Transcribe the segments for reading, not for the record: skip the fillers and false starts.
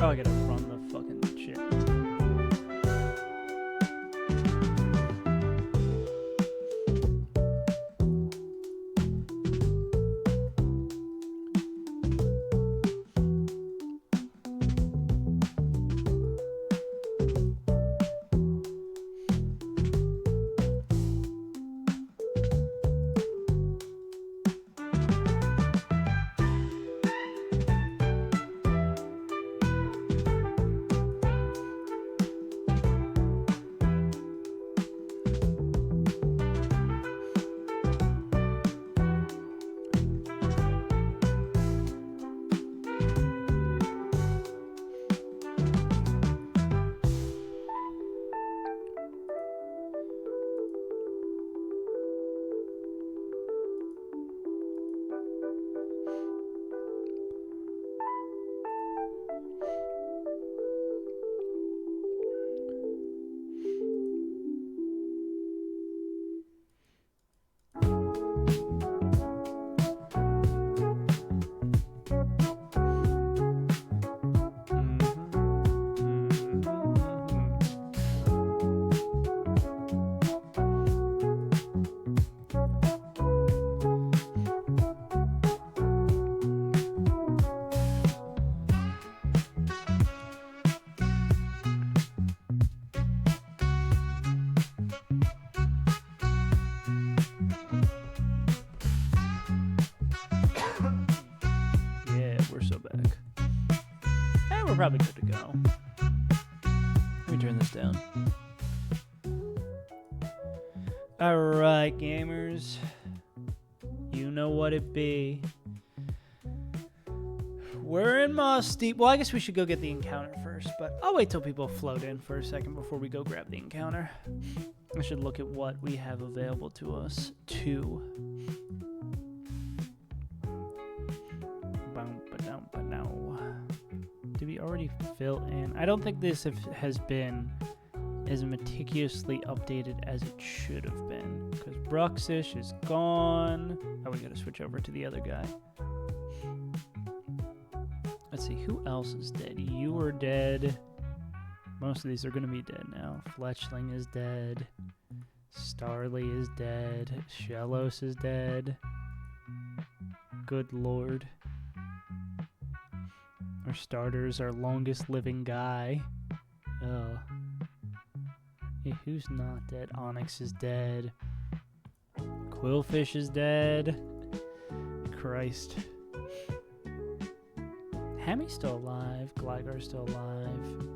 Oh, I gotta run the fucking shit. We're probably good to go. Let me turn this down. Alright, gamers. You know what it be. We're in mossdeep. Well, I guess we should go get the encounter first, but I'll wait till people float in for a second before we go grab the encounter. I should look at what we have available to us, too. Did we already fill in? I don't think this has been as meticulously updated as it should have been. Because Bruxish is gone. Oh, we gotta switch over to the other guy. Let's see, who else is dead? You are dead. Most of these are gonna be dead now. Fletchling is dead. Starly is dead. Shellos is dead. Good lord. Our starters, our longest living guy. Oh. Hey, who's not dead? Onyx is dead. Quillfish is dead. Christ. Hammy's still alive. Gligar's still alive.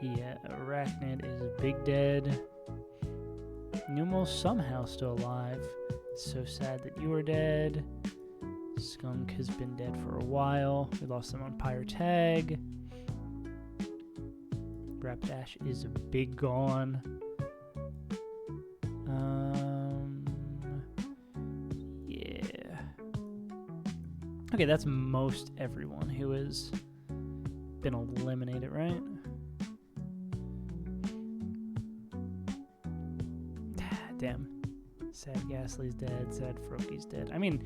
Yeah, Arachnid is big dead. Numos somehow still alive. It's so sad that you are dead. Skunk has been dead for a while. We lost him on Pyrotag. Rapdash is a big gone. Yeah. Okay, that's most everyone who has been eliminated, right? Damn. Sad Ghastly's dead. Sad Froaky's dead. I mean,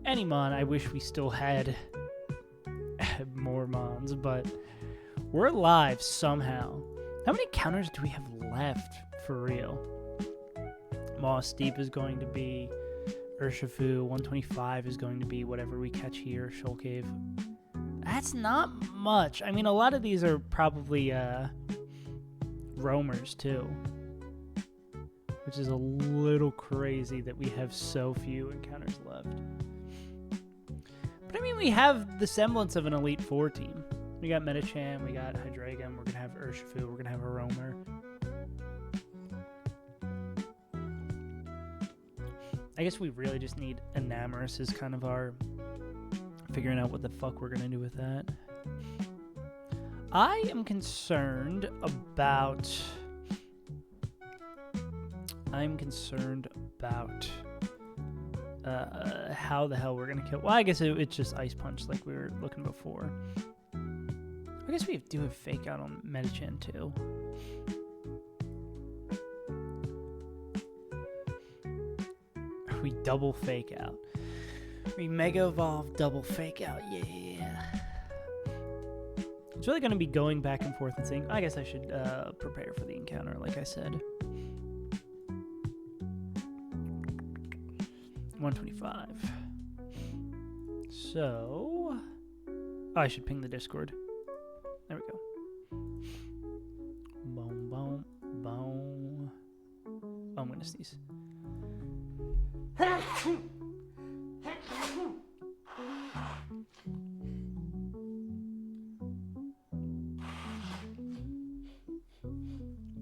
any Mon, I wish we still had more Mons, but we're alive somehow. How many counters do we have left for real? mossdeep is going to be Urshifu. 125 is going to be whatever we catch here. Shoal Cave. That's not much. I mean, a lot of these are probably roamers too, which is a little crazy that we have so few encounters left. But I mean, we have the semblance of an Elite Four team. We got Medicham, we got Hydreigon, we're going to have Urshifu, we're going to have a roamer. I guess we really just need Enamorus as kind of our figuring out what the fuck we're going to do with that. I am concerned about how the hell we're going to kill. Well, I guess it's just Ice Punch like we were looking before. I guess we do have Fake Out on Medicham too. We double Fake Out. We Mega Evolve, double Fake Out. Yeah. It's really going to be going back and forth and saying, I guess I should prepare for the encounter, like I said. 125. So, I should ping the Discord. There we go. Boom, boom, boom. Oh, I'm going to sneeze.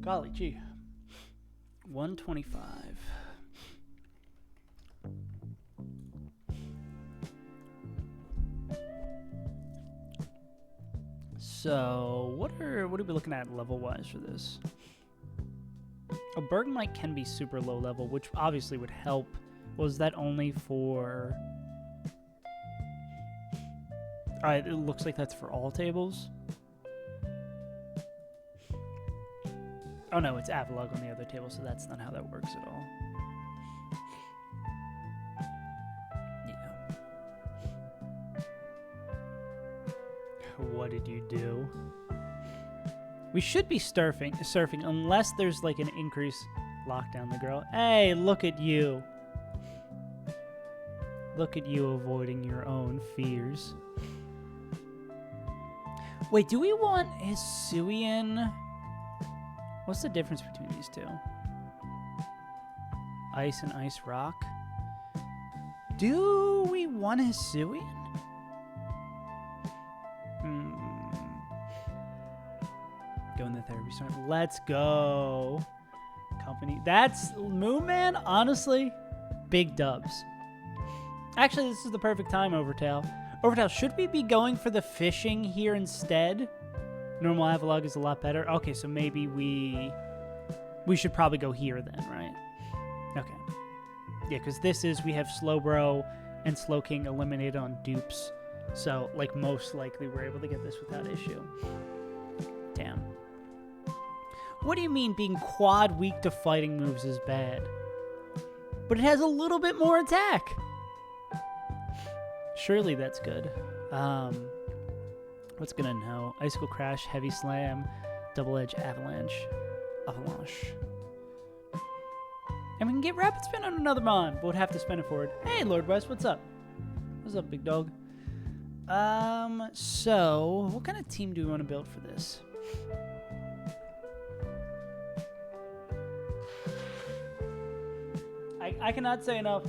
Golly gee. 125. So, what are we looking at level-wise for this? A Bergmite can be super low level, which obviously would help. Was that only for... Alright, it looks like that's for all tables. Oh no, it's Avalug on the other table, so that's not how that works at all. Yeah. What did you do? We should be surfing unless there's like an increase. Lock down the girl. Hey, look at you. Look at you avoiding your own fears. Wait, do we want Hisuian? What's the difference between these two? Ice and ice rock. Do we want Hisuian? Go in the therapy center. Let's go. Company. That's Moon Man. Honestly, big dubs. Actually, this is the perfect time, Overtail. Overtail, should we be going for the fishing here instead? Normal Avalug is a lot better. Okay, so maybe we should probably go here then, right? Okay. Yeah, because we have Slowbro and Slowking eliminated on dupes. So, like, most likely we're able to get this without issue. Damn. What do you mean being quad weak to fighting moves is bad? But it has a little bit more attack. Surely that's good. What's gonna know? Icicle Crash, Heavy Slam, Double Edge, Avalanche. And we can get Rapid Spin on another Mon, but would have to spend it for it. Hey, Lord West, what's up? What's up, big dog? So, what kind of team do we want to build for this? I cannot say enough.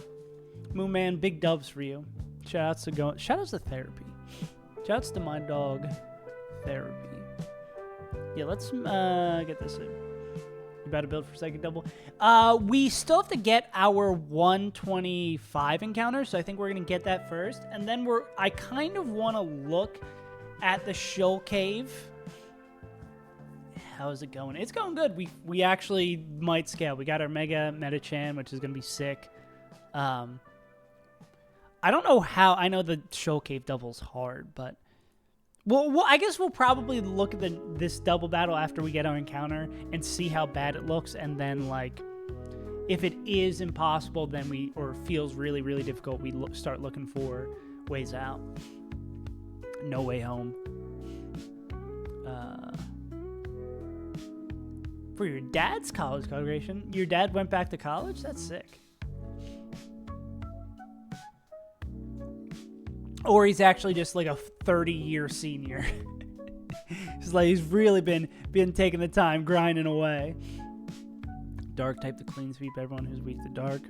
Moon Man, big dubs for you. Shoutouts to Therapy. Shoutouts to my dog, Therapy. Yeah, let's get this in. You about to build for second double? We still have to get our 125 encounter, so I think we're gonna get that first, and then I kind of want to look at the Shoal Cave. How's it going? It's going good. We actually might scale. We got our Mega Metachan, which is gonna be sick. I don't know how. I know the Shoal Cave double's hard, but I guess we'll probably look at this double battle after we get our encounter and see how bad it looks, and then like if it is impossible, then or feels really really difficult, we start looking for ways out. No Way Home. For your dad's college graduation, your dad went back to college? That's sick. Or he's actually just like a 30-year senior. He's really been taking the time, grinding away. Dark type to clean sweep everyone who's weak to dark.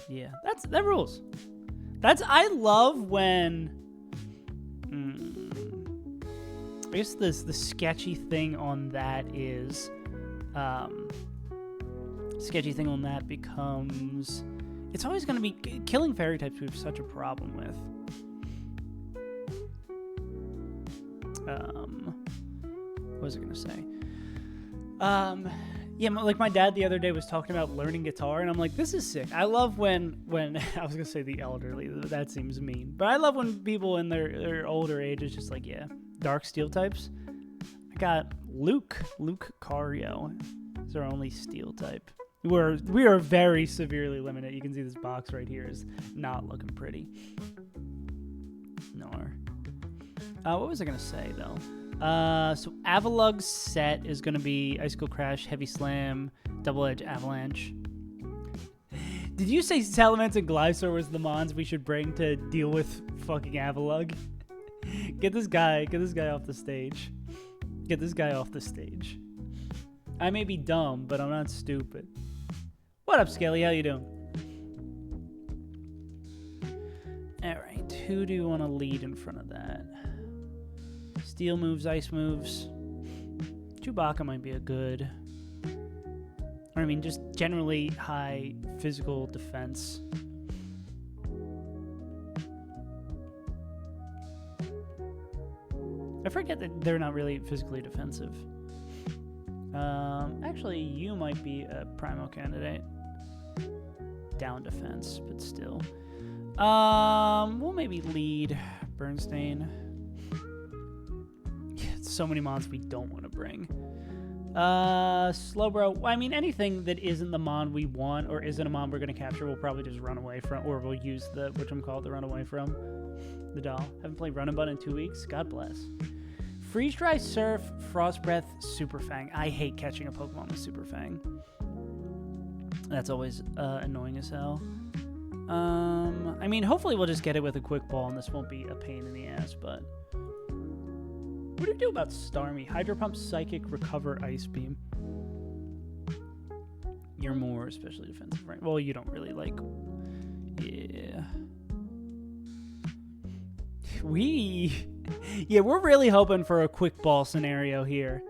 Yeah, that rules. I love when... I guess the sketchy thing on that is... sketchy thing on that becomes... It's always going to be... Killing fairy types we have such a problem with. What was I going to say? Yeah, like my dad the other day was talking about learning guitar, and I'm like, this is sick. I love when I was going to say the elderly. That seems mean. But I love when people in their older age is just like, yeah, dark steel types. I got Luke Cario. He's our only steel type. We are very severely limited. You can see this box right here is not looking pretty. Nor. What was I going to say, though? So Avalug's set is going to be Icicle Crash, Heavy Slam, Double Edge Avalanche. Did you say Salamence and Glysaur was the mons we should bring to deal with fucking Avalug? Get this guy off the stage. Get this guy off the stage. I may be dumb, but I'm not stupid. What up, Skelly? How you doing? Alright, who do you want to lead in front of that? Steel moves, ice moves. Chewbacca might be a good... Or, I mean, just generally high physical defense. I forget that they're not really physically defensive. Actually, you might be a Primo candidate. Down defense, but still. We'll maybe lead Bernstein. So many mons we don't want to bring. Slowbro. I mean, anything that isn't the mon we want or isn't a mon we're going to capture, we'll probably just run away from, or we'll use the, whatchamacallit, to run away from. The doll. Haven't played Run and Bun in 2 weeks. God bless. Freeze Dry, Surf, Frost Breath, Super Fang. I hate catching a Pokemon with Super Fang. That's always annoying as hell. I mean, hopefully we'll just get it with a Quick Ball and this won't be a pain in the ass, but... What do you do about Starmie? Hydro Pump, Psychic, Recover, Ice Beam. You're more especially defensive, right? Well, you don't really like... Yeah. We're really hoping for a Quick Ball scenario here.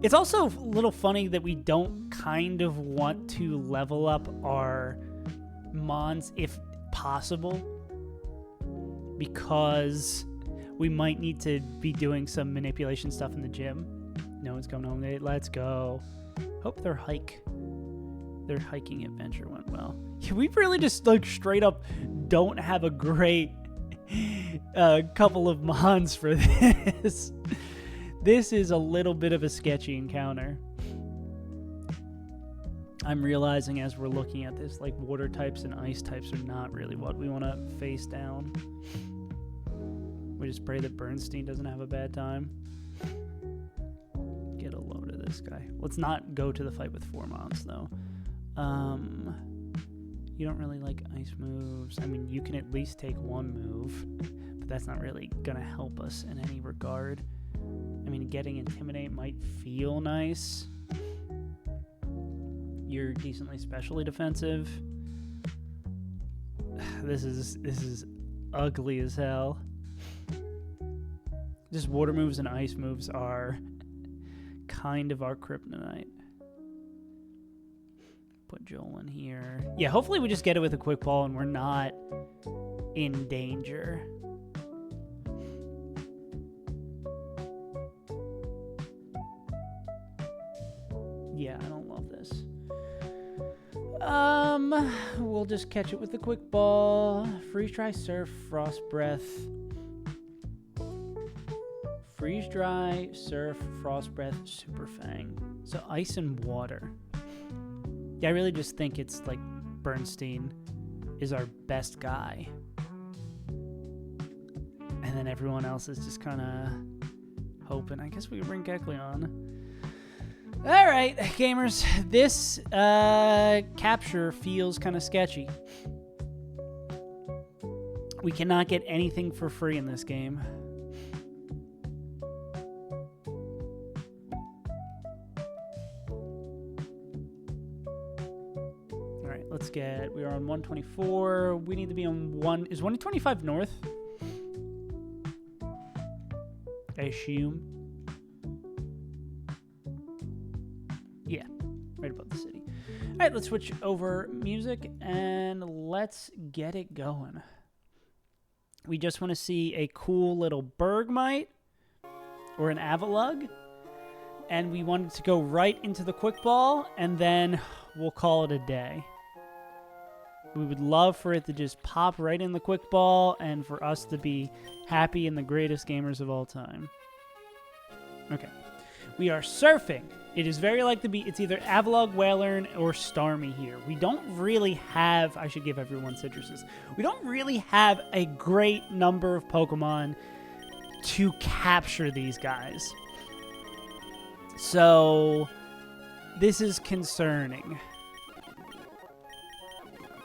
It's also a little funny that we don't kind of want to level up our mons if possible, because we might need to be doing some manipulation stuff in the gym. No one's coming home late. Let's go. Hope their hiking adventure went well. We really just like straight up don't have a great couple of mons for this. This is a little bit of a sketchy encounter. I'm realizing as we're looking at this, like, water types and ice types are not really what we want to face down. We just pray that Bernstein doesn't have a bad time. Get a load of this guy. Let's not go to the fight with 4 mons, though. You don't really like ice moves. I mean, you can at least take 1 move, but that's not really going to help us in any regard. I mean, getting Intimidate might feel nice. You're decently specially defensive. This is ugly as hell. Just water moves and ice moves are kind of our kryptonite. Put Joel in here. Yeah, hopefully we just get it with a Quick Ball and we're not in danger. Yeah, I don't love this. We'll just catch it with the Quick Ball. Freeze Dry, Surf, Frost Breath. Freeze Dry, Surf, Frost Breath, Super Fang. So ice and water. Yeah, I really just think it's like Bernstein is our best guy. And then everyone else is just kind of hoping. I guess we could bring Kecleon. All right, gamers, this capture feels kind of sketchy. We cannot get anything for free in this game. All right, let's get, we are on 124. We need to be on is 125 north? I assume. Yeah, right above the city. All right, let's switch over music and let's get it going. We just want to see a cool little Bergmite or an Avalug, and we wanted to go right into the Quick Ball, and then we'll call it a day. We would love for it to just pop right in the Quick Ball and for us to be happy and the greatest gamers of all time. Okay. We are surfing. It is very like to be, it's either Avalug, Wailern, or Starmie here. We don't really have, I should give everyone citruses. We don't really have a great number of Pokemon to capture these guys. So this is concerning.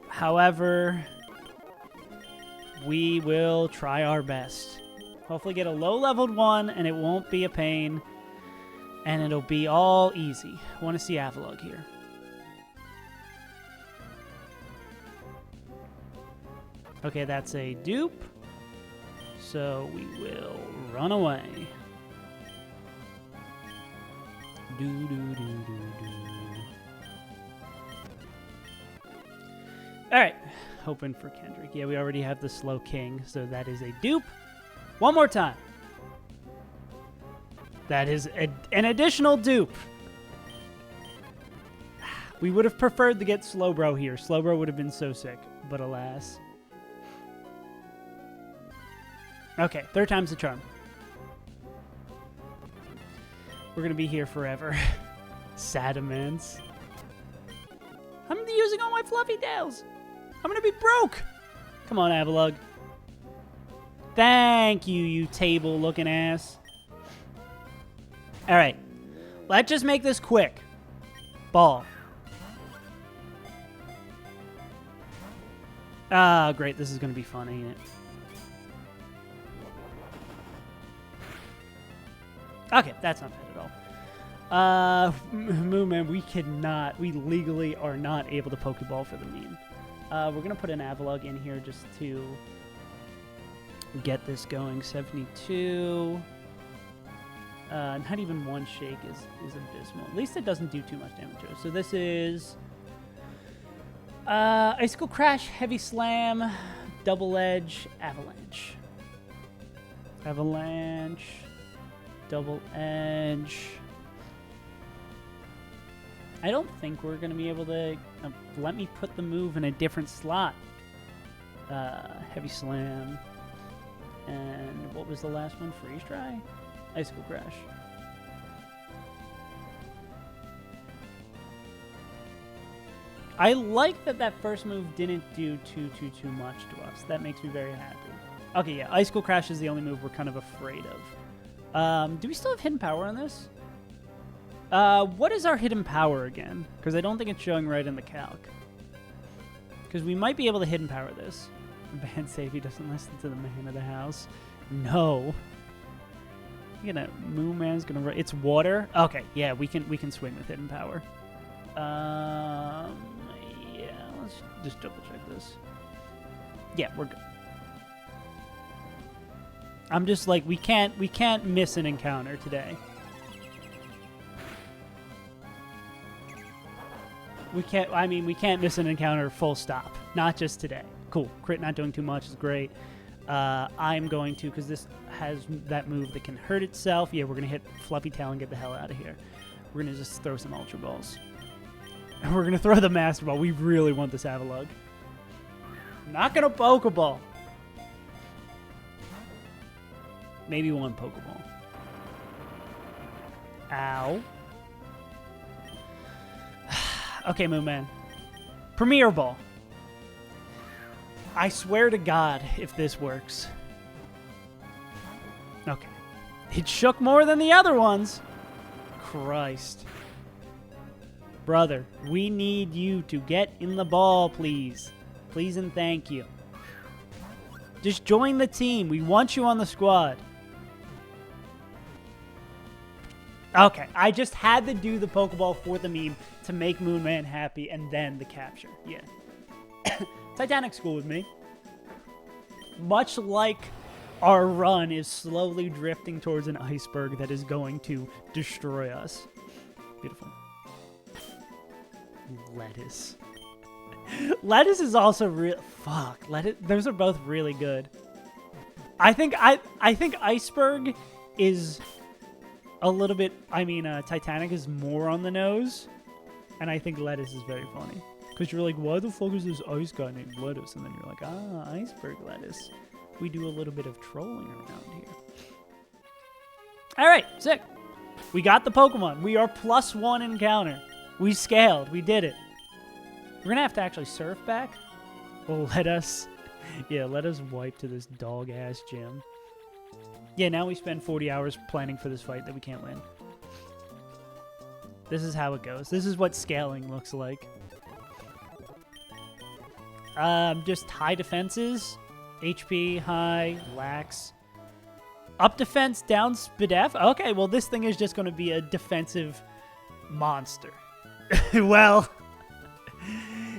However, we will try our best. Hopefully get a low-leveled one, and it won't be a pain. And it'll be all easy. I want to see Avalugg here. Okay, that's a dupe. So we will run away. Alright. Hoping for Kendrick. Yeah, we already have the slow king, so that is a dupe. One more time. That is an additional dupe. We would have preferred to get Slowbro here. Slowbro would have been so sick, but alas. Okay, third time's the charm. We're gonna be here forever. Sadaments. I'm using all my fluffy tails. I'm gonna be broke. Come on, Avalugg. Thank you, you table-looking ass. All right, let's just make this quick. Ball. Ah, great. This is going to be fun, ain't it? Okay, that's not bad at all. Moonman, we legally are not able to Pokeball for the meme. We're going to put an Avalugg in here just to get this going. 72. Not even one shake is abysmal. At least it doesn't do too much damage to us. So this is Icicle Crash, Heavy Slam, Double Edge, Avalanche. Avalanche, Double Edge. I don't think we're going to be able to... let me put the move in a different slot. Heavy Slam. And what was the last one? Freeze Dry? Icicle Crash. I like that first move didn't do too much to us. That makes me very happy. Okay, yeah, Icicle Crash is the only move we're kind of afraid of. Do we still have Hidden Power on this? What is our Hidden Power again? Because I don't think it's showing right in the calc. Because we might be able to Hidden Power this. Band save, he doesn't listen to the man of the house. No. Moon Man's gonna. It's water. Okay, yeah, we can swing with Hidden Power. Yeah, let's just double check this. Yeah, we're good. I'm just like we can't miss an encounter today. We can't miss an encounter. Full stop. Not just today. Cool. Crit not doing too much is great. I'm going to, because this has that move that can hurt itself. Yeah, we're going to hit Fluffy Tail and get the hell out of here. We're going to just throw some Ultra Balls. And we're going to throw the Master Ball. We really want this Avalugg. Not going to Pokeball. Maybe one Pokeball. Ow. Okay, Moon Man. Premier Ball. I swear to God if this works. Okay. It shook more than the other ones. Christ. Brother, we need you to get in the ball, please. Please and thank you. Just join the team. We want you on the squad. Okay, I just had to do the Pokeball for the meme to make Moon Man happy and then the capture. Yeah. Titanic's cool with me. Much like our run is slowly drifting towards an iceberg that is going to destroy us. Beautiful. Lettuce. Lettuce is also real. Fuck. Lettuce. Those are both really good. I think iceberg is a little bit. Titanic is more on the nose, and I think lettuce is very funny. Because you're like, why the fuck is this ice guy named Lettuce? And then you're like, iceberg lettuce. We do a little bit of trolling around here. Alright, sick. We got the Pokemon. We are +1 encounter. We scaled. We did it. We're going to have to actually surf back. Well, let us wipe to this dog-ass gym. Yeah, now we spend 40 hours planning for this fight that we can't win. This is how it goes. This is what scaling looks like. Just high defenses, HP, high, lax. Up defense, down SPDF. Okay, well, this thing is just going to be a defensive monster. Well,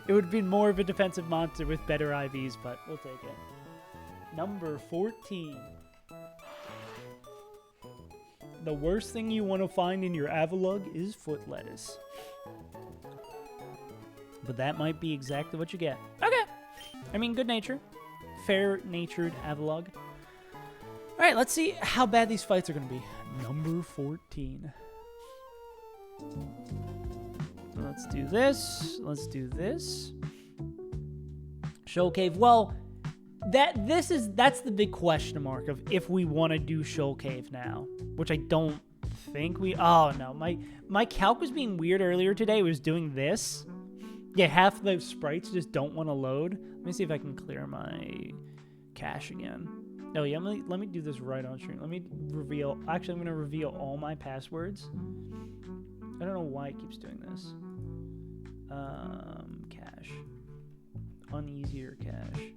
it would be more of a defensive monster with better IVs, but we'll take it. Number 14. The worst thing you want to find in your Avalugg is foot lettuce. But that might be exactly what you get. Okay. I mean, good nature. Fair-natured Avalugg. All right, let's see how bad these fights are going to be. Number 14. Let's do this. Let's do this. Shoal Cave. Well, that's the big question mark of if we want to do Shoal Cave now, which I don't think we. Oh no, my calc was being weird earlier today. It was doing this. Yeah, half of those sprites just don't want to load. Let me see if I can clear my cache again. Oh yeah, let me do this right on stream. Let me reveal. Actually, I'm gonna reveal all my passwords. I don't know why it keeps doing this. Cache. Uneasier cache.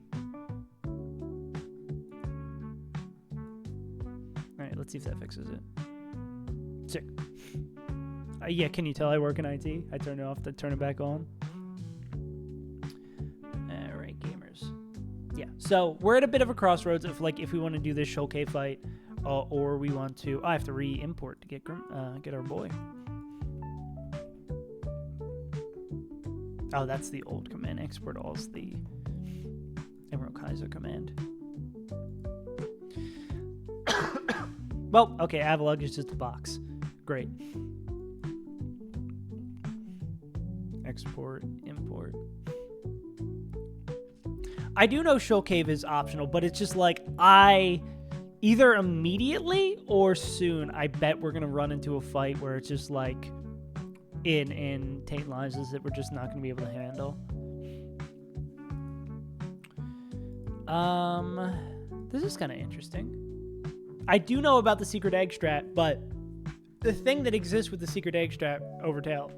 Alright, let's see if that fixes it. Sick. Yeah, can you tell I work in IT? I turn it off to turn it back on. Alright, gamers. Yeah, so we're at a bit of a crossroads of like if we want to do this Shoal Cave fight or we want to... I have to re-import to get our boy. Oh, that's the old command. Export all is the Emerald Kaiser command. Well, okay, Avalugg is just a box. Great. Export, import. I do know Shoal Cave is optional, but it's just like either immediately or soon, I bet we're going to run into a fight where it's just like in Taint Lies that we're just not going to be able to handle. This is kind of interesting. I do know about the secret egg strat, but the thing that exists with the secret egg strat, Overtail,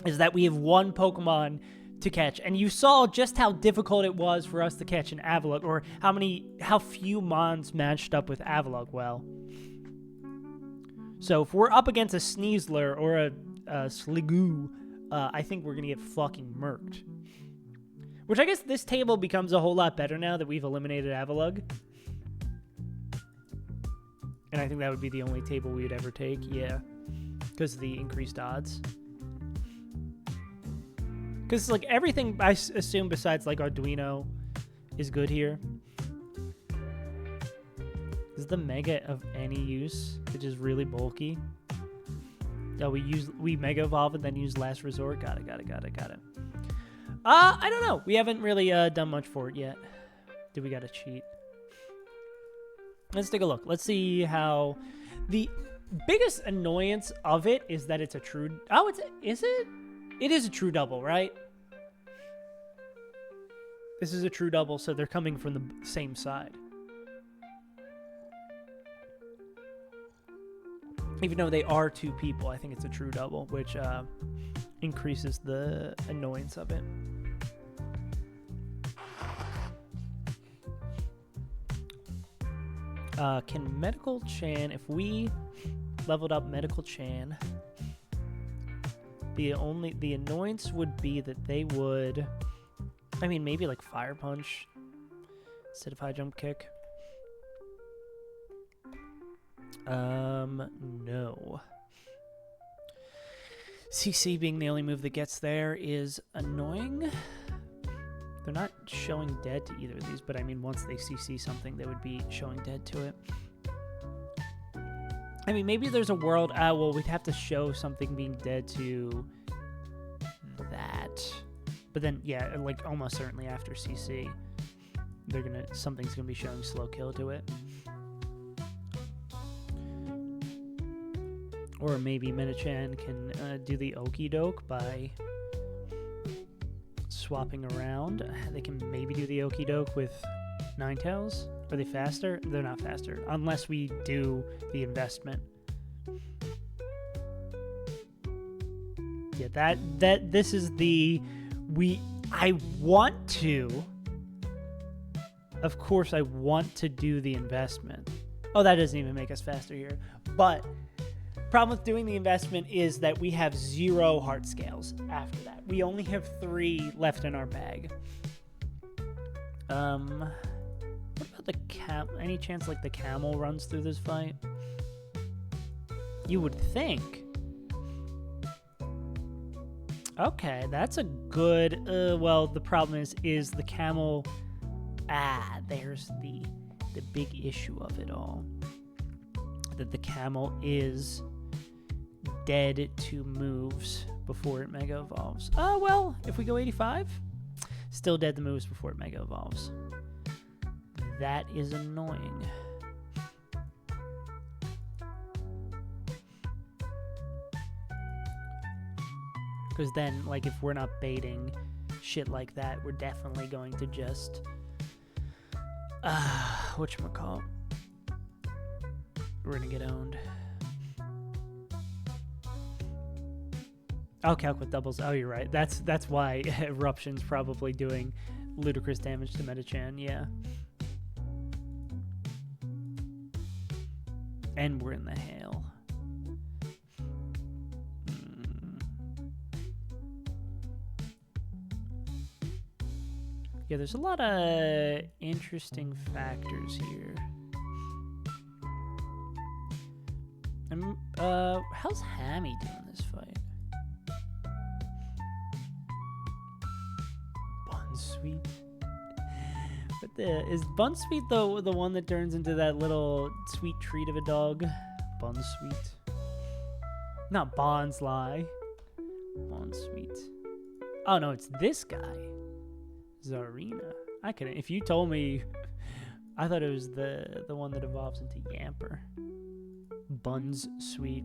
is that we have one Pokemon to catch. And you saw just how difficult it was for us to catch an Avalugg, or how few Mons matched up with Avalugg well. So if we're up against a Sneasler or a Sliggoo, I think we're going to get fucking murked. Which I guess this table becomes a whole lot better now that we've eliminated Avalugg. And I think that would be the only table we would ever take, yeah. Because of the increased odds. Because, like, everything, I assume, besides, like, Arduino is good here. Is the Mega of any use? Which is really bulky. Oh, we Mega Evolve and then use Last Resort. Got it. I don't know. We haven't really done much for it yet. Do we gotta cheat? Let's take a look. Let's see how... The biggest annoyance of it is that it's a true... Oh, is it? It is a true double, right? This is a true double, so they're coming from the same side. Even though they are two people, I think it's a true double, which increases the annoyance of it. Can Medical Chan, if we leveled up Medical Chan, the annoyance would be that they would, I mean, maybe like Fire Punch instead of High Jump Kick. No. CC being the only move that gets there is annoying. They're not showing dead to either of these, but I mean, once they CC something, they would be showing dead to it. I mean, maybe there's a world, well, we'd have to show something being dead to that. But then, yeah, like almost certainly after CC, something's gonna be showing slow kill to it. Or maybe Metachan can do the Okie Doke by swapping around. They can maybe do the Okie Doke with Ninetales? Are they faster? They're not faster. Unless we do the investment. Yeah, this is the... I want to... Of course, I want to do the investment. Oh, that doesn't even make us faster here. But... problem with doing the investment is that we have 0 heart scales after that. We only have 3 left in our bag. What about the any chance like the camel runs through this fight? You would think. Okay, that's a good, well, the problem is the camel, there's the big issue of it all. That the camel is dead to moves before it mega evolves. Oh, well, if we go 85, still dead to moves before it mega evolves. That is annoying. Because then, like, if we're not baiting shit like that, we're definitely going to just, whatchamacallit? We're gonna get owned. Oh, calc with doubles. Oh, you're right. That's why Eruption's probably doing ludicrous damage to Metachan, yeah. And we're in the hail. Yeah, there's a lot of interesting factors here. How's Hammy doing this fight? Bunsweet. Is Bunsweet the one that turns into that little sweet treat of a dog? Bunsweet. Not Bonsly. Bunsweet. Oh no, it's this guy. Zarina. I couldn't. If you told me, I thought it was the one that evolves into Yamper. Buns sweet.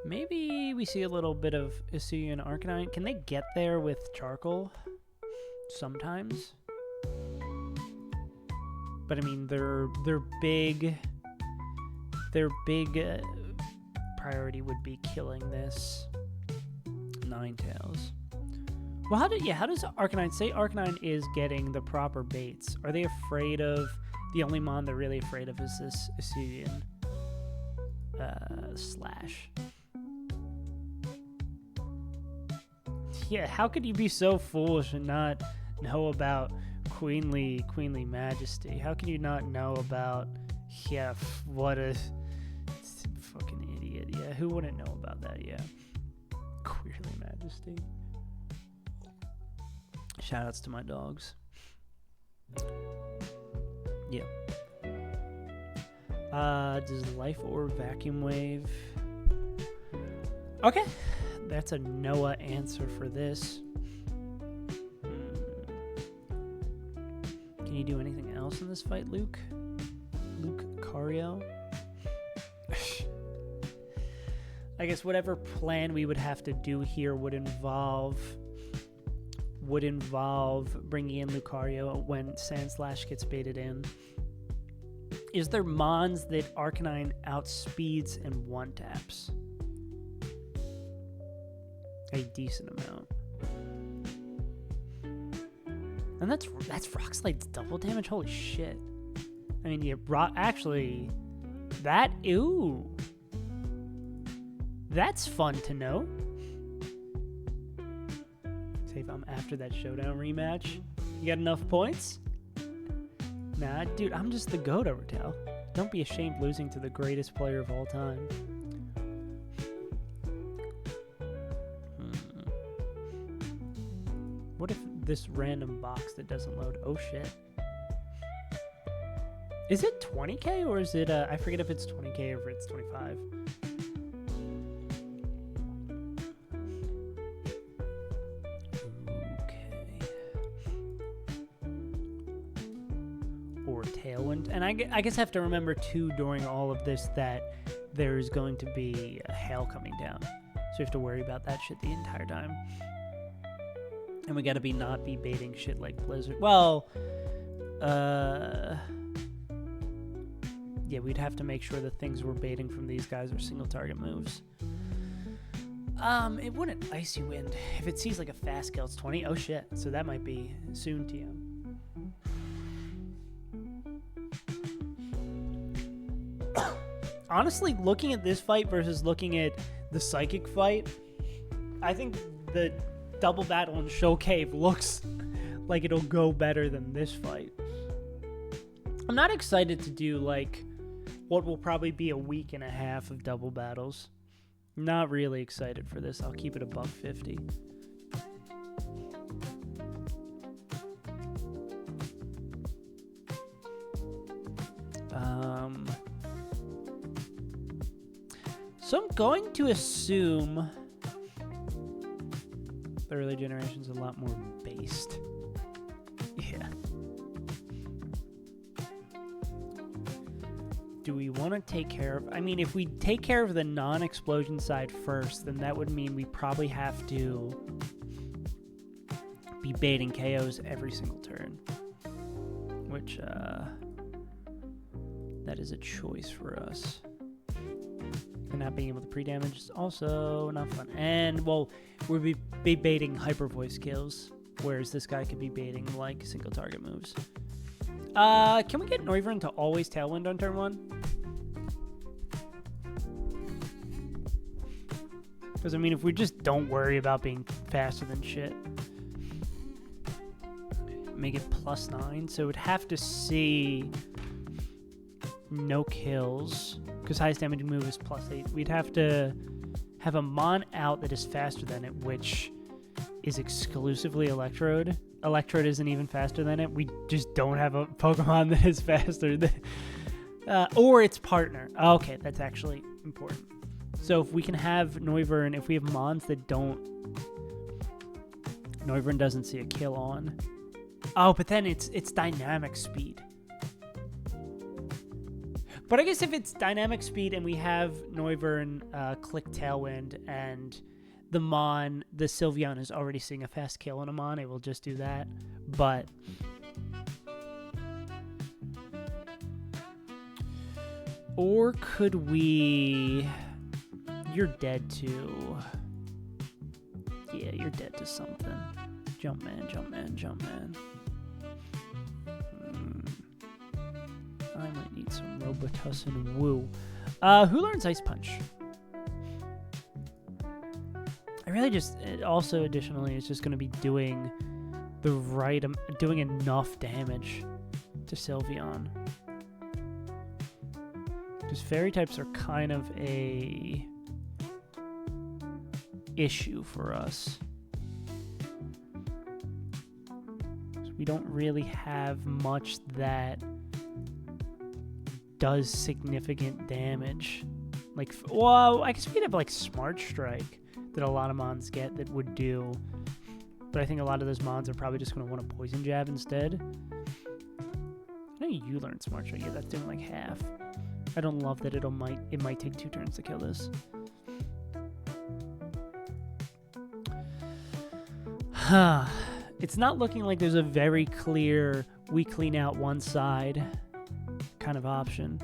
Maybe we see a little bit of Isuyu and Arcanine. Can they get there with charcoal? Sometimes. But I mean, their big priority would be killing this Ninetales. Well, how does Arcanine say Arcanine is getting the proper baits? Are they afraid of the only mon they're really afraid of is this Isuian Slash? Yeah, how could you be so foolish and not know about Queenly Majesty? How can you not know about, what a fucking idiot. Yeah, who wouldn't know about that? Yeah. Queenly Majesty. Shoutouts to my dogs. Yeah. Does Life or Vacuum Wave? Okay. That's a Noah answer for this. Can you do anything else in this fight, Luke? Luke Cario? I guess whatever plan we would have to do here would involve bringing in Lucario when Sandslash gets baited in. Is there mons that Arcanine outspeeds and one-taps? A decent amount. And that's Rock Slide's double damage? Holy shit. I mean, yeah, actually, that's fun to know. Say if I'm after that showdown rematch, you got enough points? Nah, dude, I'm just the GOAT, Overtail. Don't be ashamed losing to the greatest player of all time. What if this random box that doesn't load? Oh shit. Is it 20k or is it, I forget if it's 20k or if it's 25. Tailwind. And I guess I have to remember too during all of this that there's going to be hail coming down, so you have to worry about that shit the entire time. And we gotta not be baiting shit like Blizzard. Well, yeah, we'd have to make sure the things we're baiting from these guys are single target moves. It wouldn't Icy Wind. If it sees like a fast kill, it's 20. Oh shit. So that might be soon, TM. Honestly, looking at this fight versus looking at the Psychic fight, I think the double battle in Show Cave looks like it'll go better than this fight. I'm not excited to do like what will probably be a week and a half of double battles. Not really excited for this. I'll keep it above 50. So I'm going to assume the early generation's a lot more based. Yeah. Do we want to take care of... I mean, if we take care of the non-explosion side first, then that would mean we probably have to be baiting KOs every single turn. Which, that is a choice for us. And not being able to pre-damage is also not fun. And, well, we'll be baiting hyper voice kills, whereas this guy could be baiting, like, single target moves. Can we get Noivern to always Tailwind on turn 1? Because, I mean, if we just don't worry about being faster than shit, make it +9. So it would have to see no kills, because highest damaging move is +8. We'd have to have a Mon out that is faster than it, which is exclusively Electrode. Electrode isn't even faster than it. We just don't have a Pokemon that is faster than... or its partner. Okay, that's actually important. So if we can have Noivern, if we have Mons that don't... Noivern doesn't see a kill on. Oh, but then it's dynamic speed. But I guess if it's dynamic speed and we have Noivern click Tailwind and the Mon, the Sylveon is already seeing a fast kill on a Mon, it will just do that. But or could we... You're dead to... Yeah, you're dead to something. Jumpman, Jumpman, Jumpman. I might need some Robitussin Woo. Who learns Ice Punch? I really just... Also, additionally, it's just going to be doing the right... doing enough damage to Sylveon. Because Fairy types are kind of a... issue for us. We don't really have much that does significant damage. Like, well, I guess we'd have like Smart Strike that a lot of Mons get that would do. But I think a lot of those Mons are probably just going to want a Poison Jab instead. I know you learned Smart Strike. Yeah, that's doing like half. I don't love that it might take 2 turns to kill this. It's not looking like there's a very clear we clean out one side kind of option.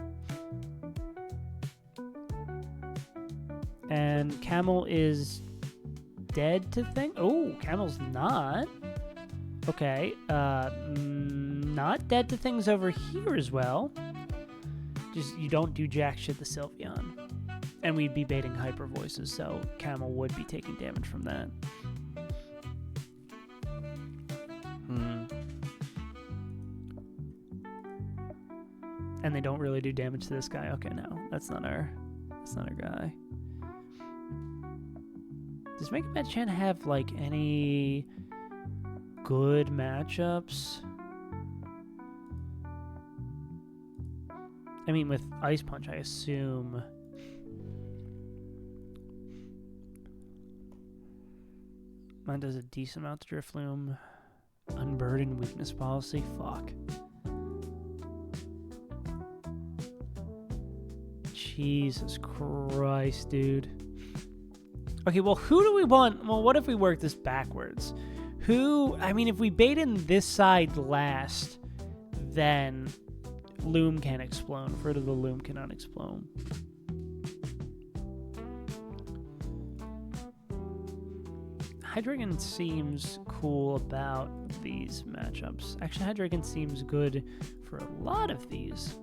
And Camel is dead to think. Oh, Camel's not. Okay. Not dead to things over here as well. Just you don't do jack shit to Sylveon. And we'd be baiting Hyper Voices, so Camel would be taking damage from that. And they don't really do damage to this guy. Okay, no, that's not our guy. Does Mega Machan have like any good matchups? I mean, with Ice Punch, I assume. Mine does a decent amount to Drifloom. Unburdened weakness policy. Fuck. Jesus Christ, dude. Okay, well, who do we want? Well, what if we work this backwards? Who, I mean, if we bait in this side last, then Loom can explode. Fruit of the Loom cannot explode. Hydreigon seems cool about these matchups. Actually, Hydreigon seems good for a lot of these.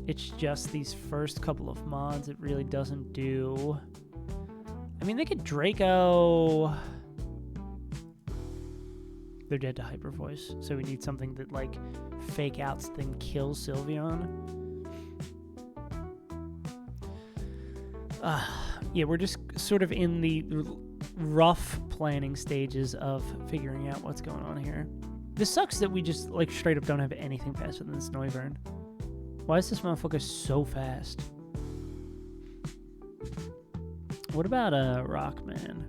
It's just these first couple of mods it really doesn't do. I mean, they could Draco. They're dead to Hyper Voice, so we need something that, like, fake outs then kills Sylveon. Yeah, we're just sort of in the rough planning stages of figuring out what's going on here. This sucks that we just, like, straight up don't have anything faster than this Noivern. Why is this motherfucker so fast? What about Rockman?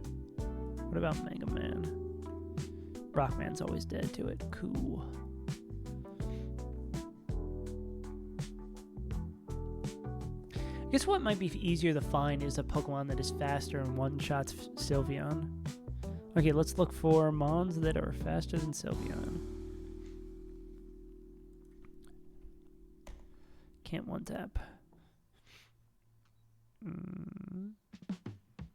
What about Mega Man? Rockman's always dead to it. Cool. I guess what might be easier to find is a Pokemon that is faster and one-shots Sylveon. Okay, let's look for Mons that are faster than Sylveon. Can't one-tap.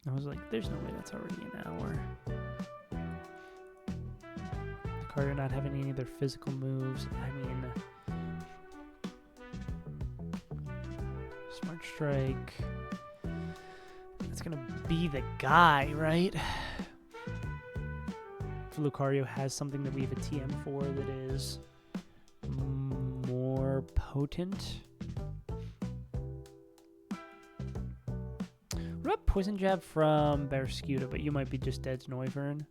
I was like, there's no way that's already an hour. Lucario not having any of their physical moves. I mean, Smart Strike. That's gonna be the guy, right? If Lucario has something that we have a TM for that is more potent. What about Poison Jab from Barraskewda, but you might be just dead to Noivern.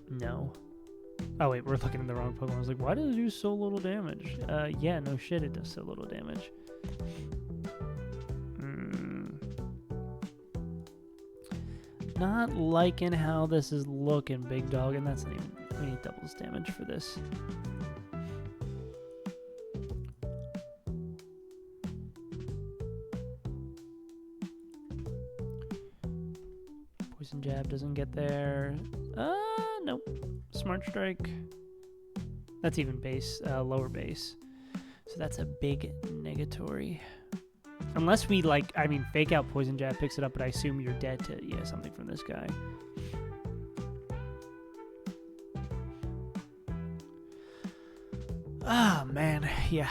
No. Oh wait, we're looking at the wrong Pokemon. I was like, why does it do so little damage? Yeah, no shit, it does so little damage. Not liking how this is looking, big dog, and that's not even, we need doubles damage for this. Poison Jab doesn't get there. Nope. Smart Strike. That's even base, lower base. So that's a big negatory. Unless we, like, I mean, fake out Poison Jab, picks it up, but I assume you're dead to, yeah, something from this guy. Ah, oh, man, yeah.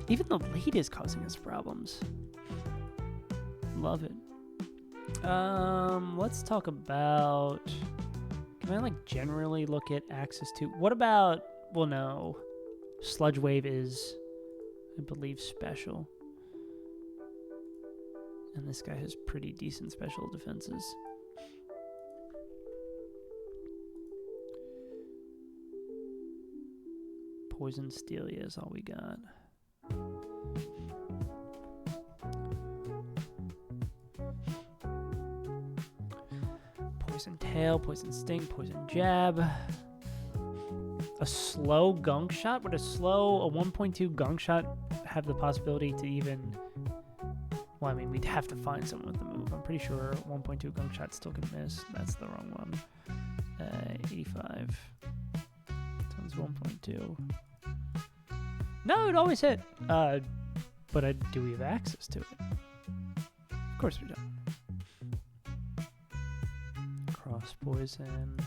Even the lead is causing us problems. Love it. Let's talk about... Can I, like, generally look at access to... What about... Well, no. Sludge Wave is, I believe, special. And this guy has pretty decent special defenses. Poison Stelia is all we got. Poison Tail, Poison Sting, Poison Jab. A slow Gunk Shot? Would a 1.2 Gunk Shot have the possibility to even... Well, I mean, we'd have to find someone with the move. I'm pretty sure 1.2 Gunk Shot still can miss. That's the wrong one. 85. Sounds 1.2. No, it always hit. But do we have access to it? Of course we don't. Cross Poison.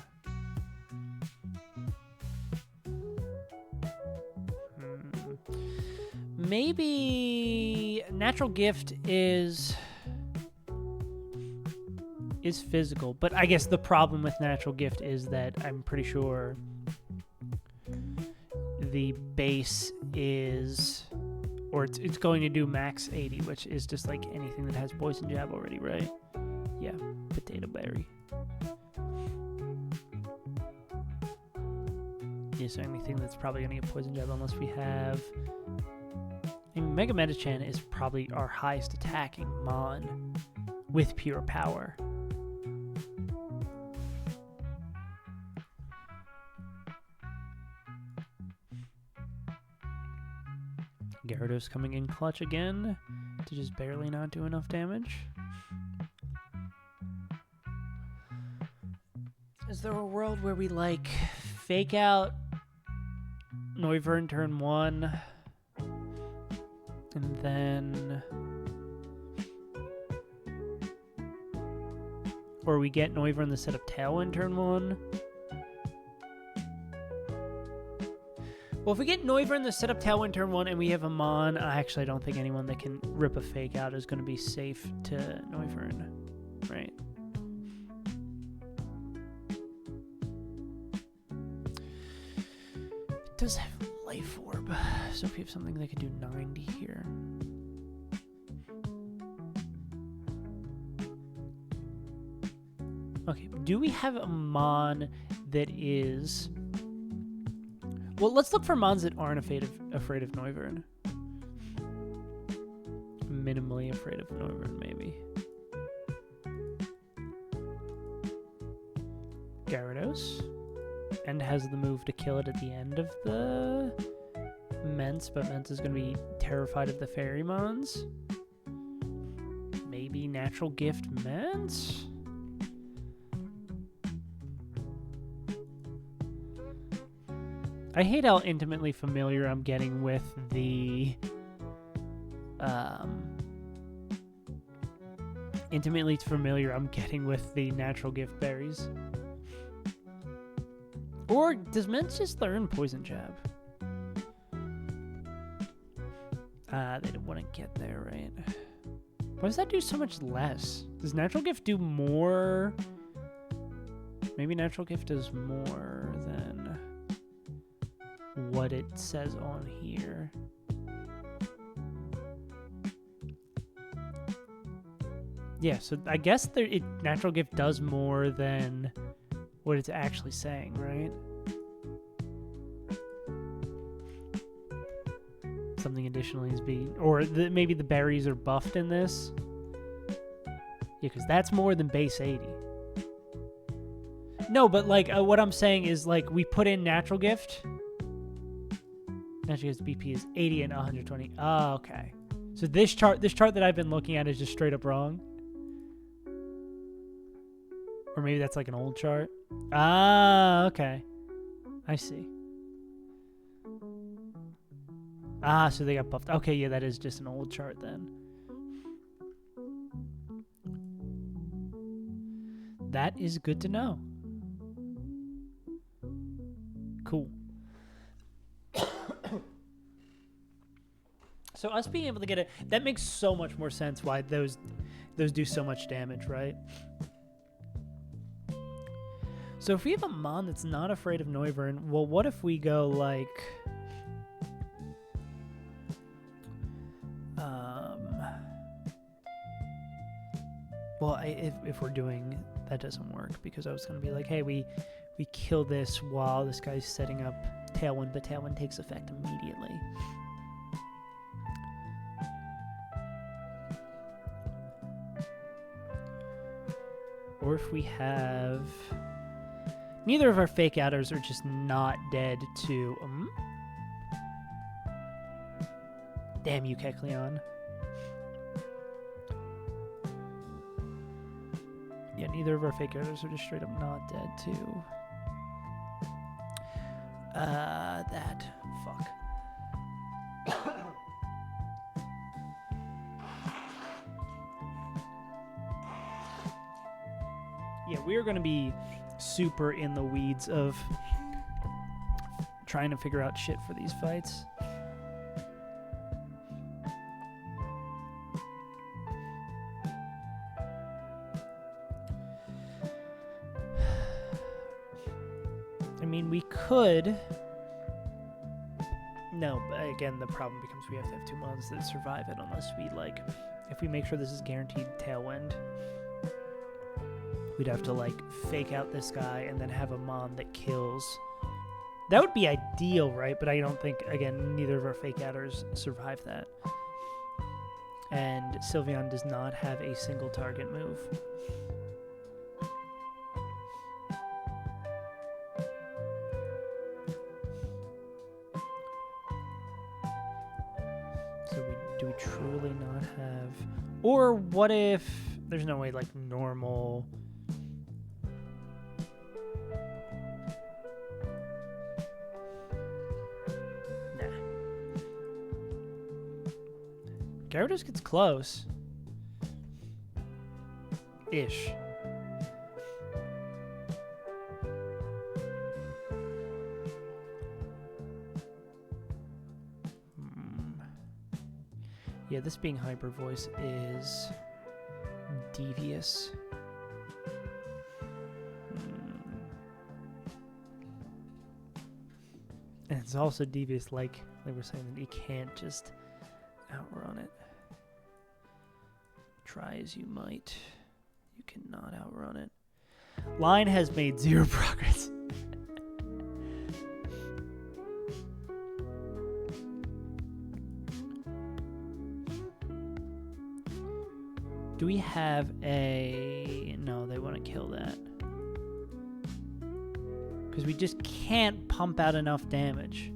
Maybe Natural Gift is physical, but I guess the problem with Natural Gift is that I'm pretty sure the base is, or it's going to do max 80, which is just like anything that has Poison Jab already, right? Yeah, Potato Berry. Yeah, so anything that's probably going to get Poison Jab unless we have... I mean, Mega Metachan is probably our highest attacking Mon with pure power. Gyarados coming in clutch again to just barely not do enough damage. Is there a world where we, like, fake out Noivern turn 1 and then... Or we get Noivern the set of Tailwind turn 1? Well, if we get Noivern the set up Tailwind turn 1 and we have a Mon, I actually don't think anyone that can rip a fake out is going to be safe to Noivern, right? It does have Life Orb, so if we have something that can do 90 here. Okay, do we have a Mon that is... Well, let's look for Mons that aren't afraid of Noivern. Minimally afraid of Noivern, maybe. Gyarados. And has the move to kill it at the end of the Mence, but Mence is going to be terrified of the Fairy Mons. Maybe Natural Gift Mence? I hate how intimately familiar I'm getting with the natural gift berries. Or does Mence just learn Poison Jab? They don't want to get there, right? Why does that do so much less? Does natural gift do more? Maybe natural gift does more than what it says on here. Yeah, so I guess natural gift does more than what it's actually saying, right? Something additionally is being... Or maybe the berries are buffed in this. Yeah, because that's more than base 80. No, but like what I'm saying is like we put in natural gift... Natural Gift's BP is 80 and 120. Oh, okay. So this chart that I've been looking at is just straight up wrong. Or maybe that's like an old chart. Ah, okay. I see. Ah, so they got buffed. Okay, yeah, that is just an old chart then. That is good to know. Cool. So us being able to get it, that makes so much more sense why those do so much damage, right? So if we have a Mon that's not afraid of Noivern, well, what if we go like... Well, if we're doing... That doesn't work, because I was going to be like, hey, we kill this while this guy's setting up Tailwind, but Tailwind takes effect immediately. Or if we have... Neither of our fake outers are just not dead to... Damn you, Kecleon. Yeah, neither of our fake outers are just straight up not dead to... that. Fuck. Yeah, we are going to be super in the weeds of trying to figure out shit for these fights. I mean, we could... No, but again, the problem becomes we have to have 2 Mons that survive it unless we, like... If we make sure this is guaranteed Tailwind... We'd have to, like, fake out this guy and then have a Mon that kills. That would be ideal, right? But I don't think, again, neither of our fake outers survive that. And Sylveon does not have a single target move. Do we truly not have... Or what if there's no way, like, normal... Nah. Gyarados gets close. Ish. Yeah, this being hyper voice is devious. And it's also devious, like we're saying, that you can't just outrun it. Try as you might, you cannot outrun it. Line has made 0 progress. Do we have a... No, they want to kill that. Because we just can't pump out enough damage.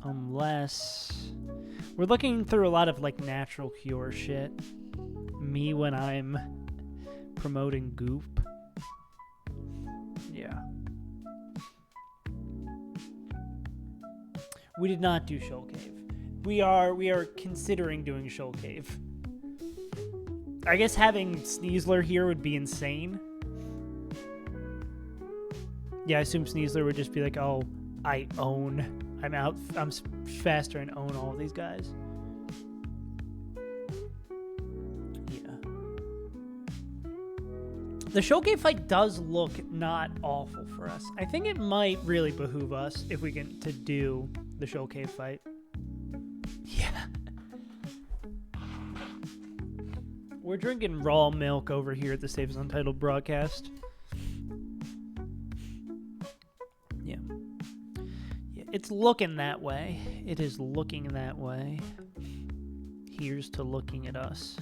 Unless... We're looking through a lot of, like, natural cure shit. Me when I'm promoting Goop. Yeah. We did not do Shoal Cave. We are considering doing Shoal Cave. I guess having Sneasler here would be insane. Yeah, I assume Sneasler would just be like, oh, I'm faster and own all of these guys. Yeah. The Shoal Cave fight does look not awful for us. I think it might really behoove us if we get to do the Shoal Cave fight. Yeah. We're drinking raw milk over here at the Save as Untitled broadcast. Yeah. Yeah, it's looking that way. It is looking that way. Here's to looking at us.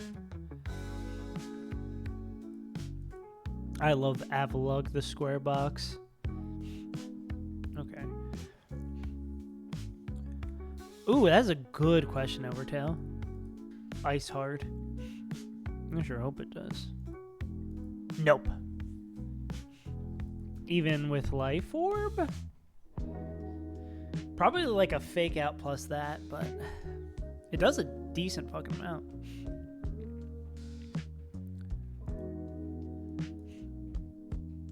I love the Avalugg, the square box. Okay. Ooh, that's a good question, Overtail. Ice hard. I sure hope it does. Nope. Even with Life Orb? Probably like a fake out plus that, but it does a decent fucking amount.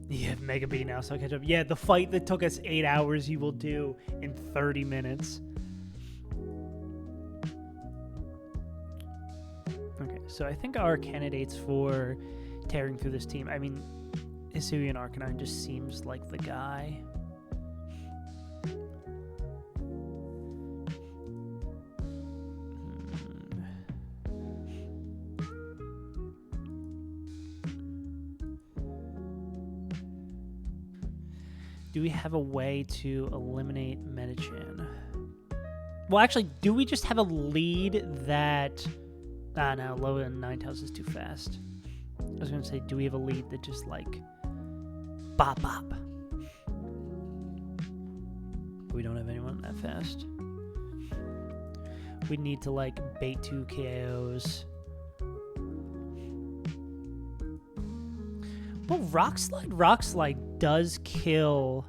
Yeah, Mega B now, so I'll catch up. Yeah, the fight that took us 8 hours you will do in 30 minutes. Okay, so I think our candidates for tearing through this team, I mean, Hisuian Arcanine just seems like the guy. Do we have a way to eliminate Metachan? Well, actually, do we just have a lead that... Ah, no, low and Ninetales is too fast. I was going to say, do we have a lead that just, like, bop, bop? We don't have anyone that fast. We need to, like, bait 2 KOs. Well, Rock Slide does kill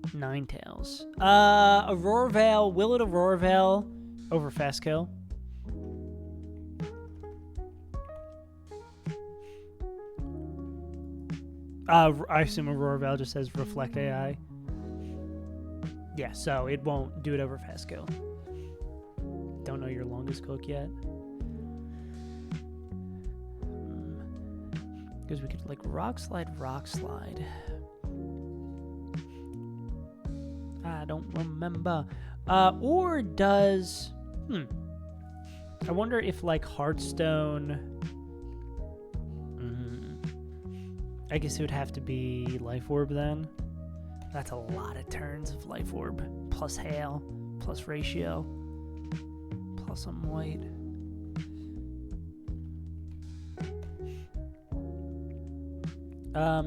Ninetales. Aurora Veil, will it Aurora Veil over Fast Kill? I assume Aurora Veil just says Reflect AI. Yeah, so it won't do it over Fast Kill. Don't know your longest cook yet. Because we could, like, Rock Slide. I don't remember. Or does... I wonder if, like, Hearthstone... I guess it would have to be Life Orb then. That's a lot of turns of Life Orb. Plus Hail. Plus Ratio. Plus some White.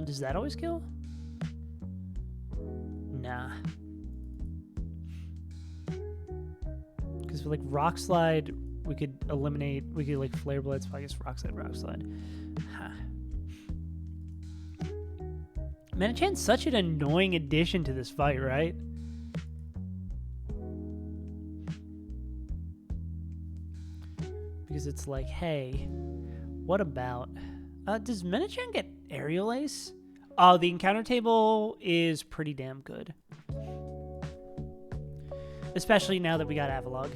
Does that always kill? Nah. Because like Rock Slide, we could eliminate. We could like Flare Blitz. I guess Rock Slide. Huh. Manachan's such an annoying addition to this fight, right? Because it's like, hey, what about... does Manachan get Aerial Ace? Oh, the encounter table is pretty damn good. Especially now that we got Avalog.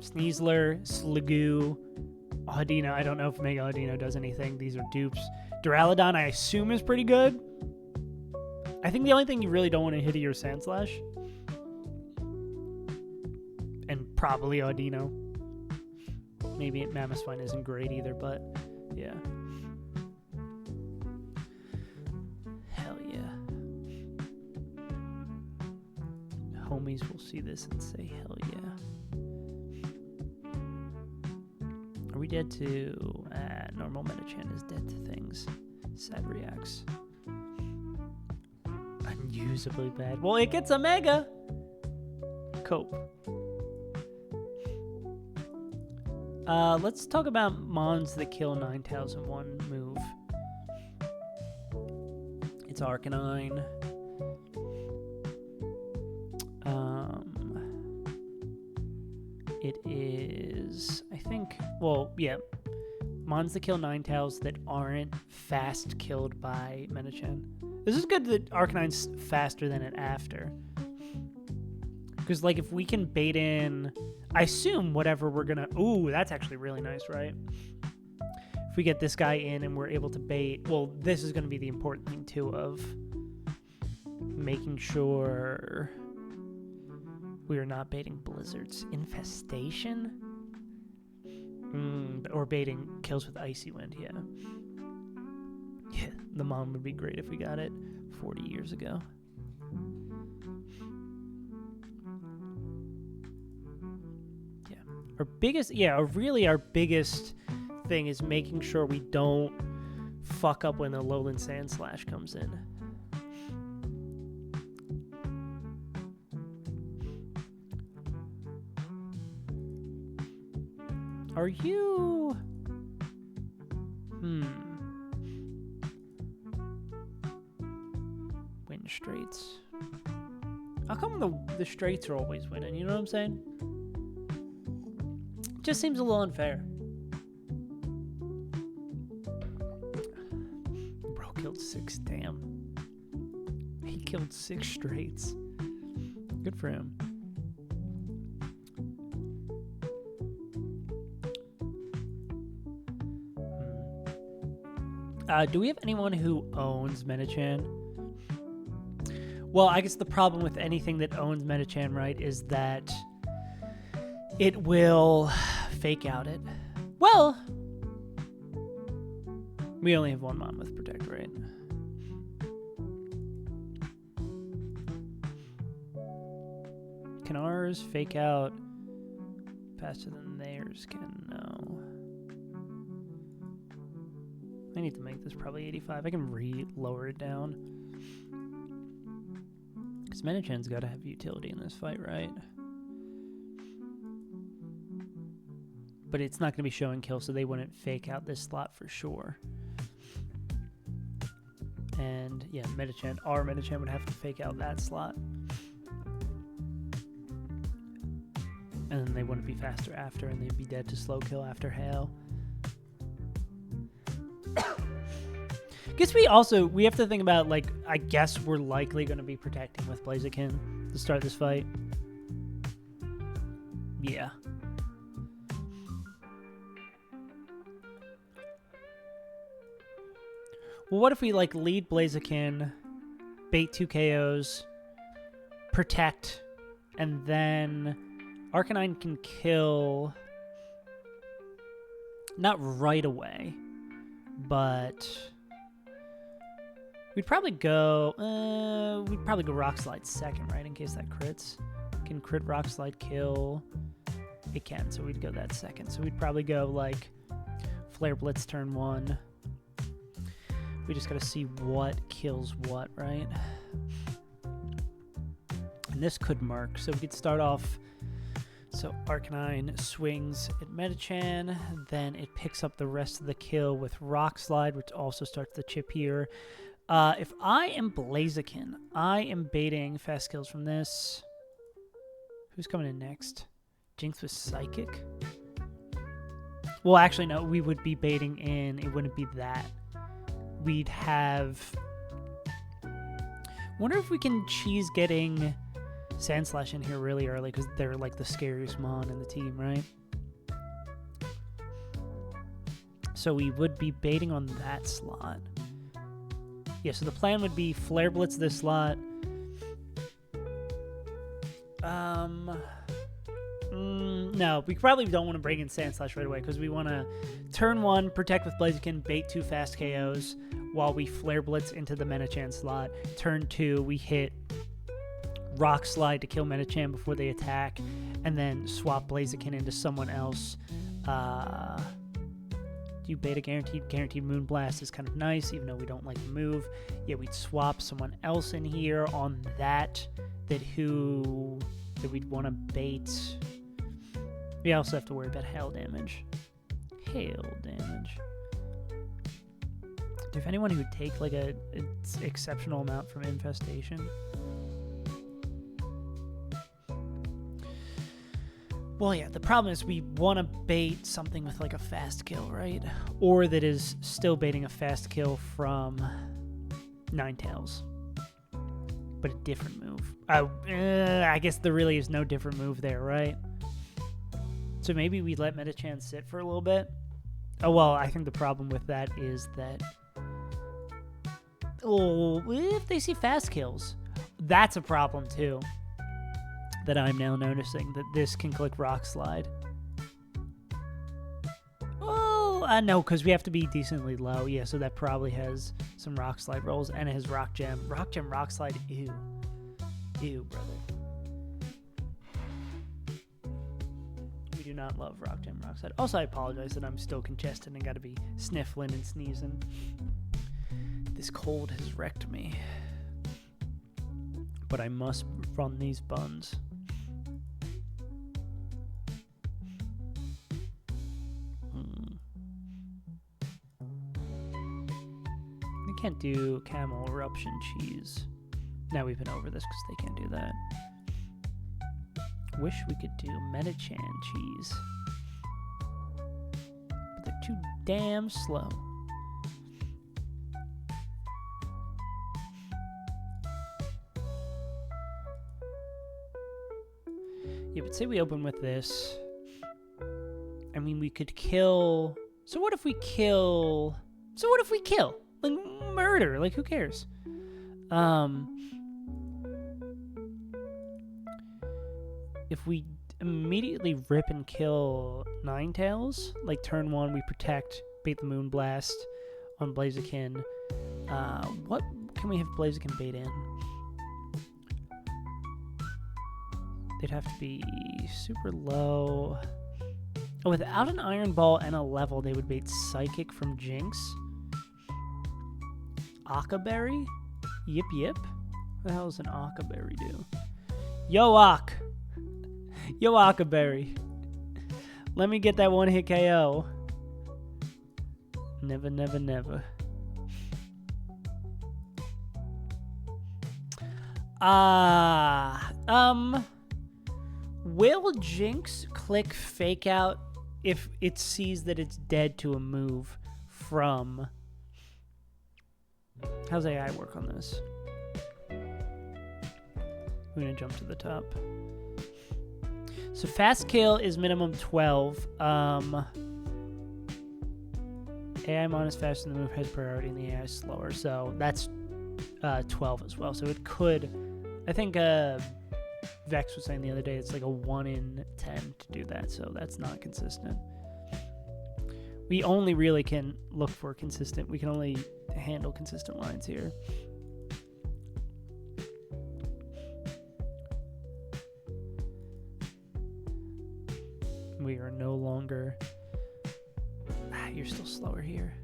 Sneasler, Sliggoo, Audino. I don't know if Mega Audino does anything. These are dupes. Duraludon, I assume, is pretty good. I think the only thing you really don't want to hit are your Sandslash. And probably Audino. Maybe Mamoswine isn't great either, but yeah. Hell yeah. Homies will see this and say, hell yeah. Are we dead to... normal Metachan is dead to things. Sad reacts. Unusably bad. Well, it gets a Mega! Cope. Let's talk about Mons that kill 9001 move. It's Arcanine. It is, I think, well, yeah. Mons that kill Ninetales that aren't fast killed by Metachan. This is good that Arcanine's faster than it after. Because, like, if we can bait in... I assume whatever we're gonna... Ooh, that's actually really nice, right? If we get this guy in and we're able to bait... Well, this is going to be the important thing, too, of making sure we are not baiting Blizzard's Infestation. Or baiting kills with Icy Wind, yeah. Yeah, the Mon would be great if we got it 40 years ago. Our biggest thing is making sure we don't fuck up when the Lowland Sandslash comes in. Are you... Win straights. How come the straights are always winning? You know what I'm saying? Just seems a little unfair. Bro killed 6, damn. He killed 6 straights. Good for him. Do we have anyone who owns Metachan? Well, I guess the problem with anything that owns Metachan, right, is that it will fake out it. Well, we only have one Mon with Protect, right? Can ours fake out faster than theirs can? No. I need to make this probably 85. I can lower it down. Because Metachan's got to have utility in this fight, right? But it's not going to be show and kill, so they wouldn't fake out this slot for sure. And yeah, our Metachan would have to fake out that slot. And then they wouldn't be faster after, and they'd be dead to slow kill after Hail. Guess we have to think about, like, I guess we're likely going to be protecting with Blaziken to start this fight. Yeah. Well, what if we, like, lead Blaziken, bait 2 KOs, protect, and then Arcanine can kill, not right away, but we'd probably go Rock Slide second, right, in case that crits. Can crit Rock Slide kill? It can, so we'd go that second. So we'd probably go, like, Flare Blitz turn 1. We just gotta see what kills what, right? And this could mark, so we could start off So Arcanine swings at Metachan, then it picks up the rest of the kill with Rock Slide, which also starts the chip here. If I am Blaziken, I am baiting fast kills from this. Who's coming in next? Jinx with Psychic? Well, actually, no, we would be baiting in. It wouldn't be that. We'd have... Wonder if we can cheese getting Sandslash in here really early, because they're like the scariest mon in the team, right? So we would be baiting on that slot. Yeah, so the plan would be Flare Blitz this slot. No, we probably don't want to bring in Sandslash right away, because we want to turn 1, protect with Blaziken, bait 2 fast KOs while we Flare Blitz into the Metachan slot. Turn 2, we hit Rock Slide to kill Metachan before they attack, and then swap Blaziken into someone else. Do you beta guaranteed? Guaranteed Moonblast is kind of nice, even though we don't like the move. Yeah, we'd swap someone else in here on that we'd want to bait. We also have to worry about hail damage. Hail damage. Do you have anyone who would take like an exceptional amount from Infestation? Well, yeah, the problem is we want to bait something with like a fast kill, right? Or that is still baiting a fast kill from Ninetales. But a different move. I guess there really is no different move there, right? So maybe we let Metachan sit for a little bit. Oh, well, I think the problem with that is that... Oh, if they see fast kills, that's a problem too. That I'm now noticing, that this can click Rock Slide. Oh, no, because we have to be decently low. Yeah, so that probably has some Rock Slide rolls, and it has Rock Gem. Rock Gem, Rock Slide, ew. Ew, brother. We do not love Rock Gem, Rock Slide. Also, I apologize that I'm still congested and got to be sniffling and sneezing. This cold has wrecked me. But I must run these buns. We can't do Camel Eruption Cheese. Now we've been over this because they can't do that. Wish we could do Metachan Cheese. But they're too damn slow. Yeah, but say we open with this. I mean, we could kill... So what if we kill... Like, murder. Like, who cares? If we immediately rip and kill Ninetales, like turn 1, we protect, bait the Moonblast on Blaziken. What can we have Blaziken bait in? They'd have to be super low. Oh, without an Iron Ball and a level, they would bait Psychic from Jinx. Akaberry? Yip Yip? What the hell does an Akaberry do? Yo, Ak! Yo, Akaberry. Let me get that one-hit KO. Never, never, never. Will Jinx click Fake Out if it sees that it's dead to a move from... How's AI work on this? We're going to jump to the top. So fast kill is minimum 12. AI mon is faster than the move, has priority, and the AI is slower. So that's 12 as well. So it could... I think Vex was saying the other day it's like a 1 in 10 to do that. So that's not consistent. We only really can look for consistent. We can only handle consistent lines here. We are no longer... you're still slower here.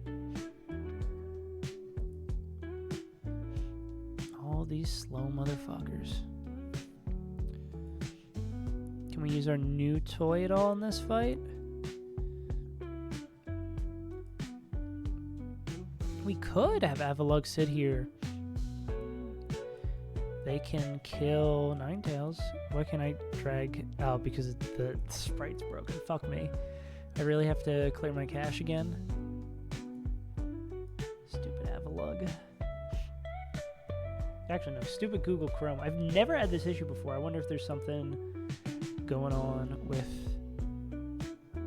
All these slow motherfuckers. Can we use our new toy at all in this fight? We could have Avalugg sit here. They can kill Ninetales. Why can't I drag? Oh, because the sprite's broken. Fuck me. I really have to clear my cache again. Stupid Avalugg. Actually, no. Stupid Google Chrome. I've never had this issue before. I wonder if there's something going on with...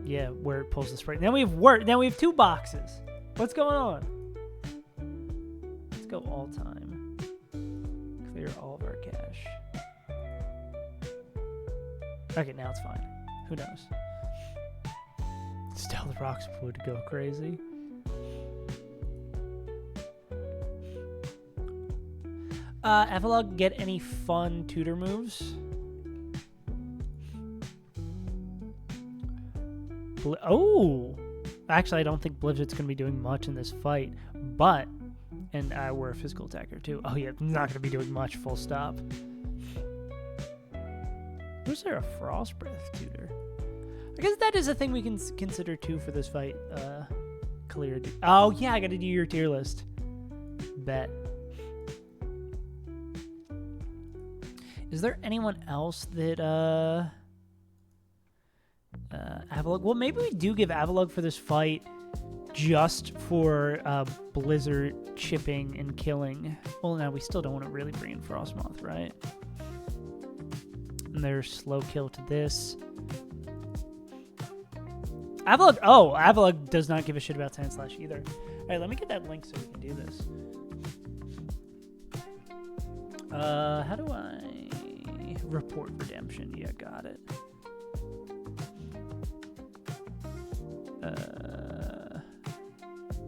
Yeah, where it pulls the sprite. Now we have work. Now we have 2 boxes. What's going on? Let's go all time. Clear all of our cache. Okay, now it's fine. Who knows? Stealth Rocks would go crazy. Avalugg get any fun tutor moves? Oh! Actually, I don't think Blizzard's going to be doing much in this fight, but... And we're a physical attacker, too. Oh, yeah, not going to be doing much, full stop. Was there a Frost Breath tutor? I guess that is a thing we can consider, too, for this fight. Clear. Oh, yeah, I got to do your tier list. Bet. Is there anyone else that, Avalugg? Well, maybe we do give Avalugg for this fight just for Blizzard chipping and killing. Well, now we still don't want to really bring in Frostmoth, right? And there's slow kill to this. Avalugg, oh, Avalugg does not give a shit about Sandslash either. All right, let me get that link so we can do this. How do I report redemption? Yeah, got it.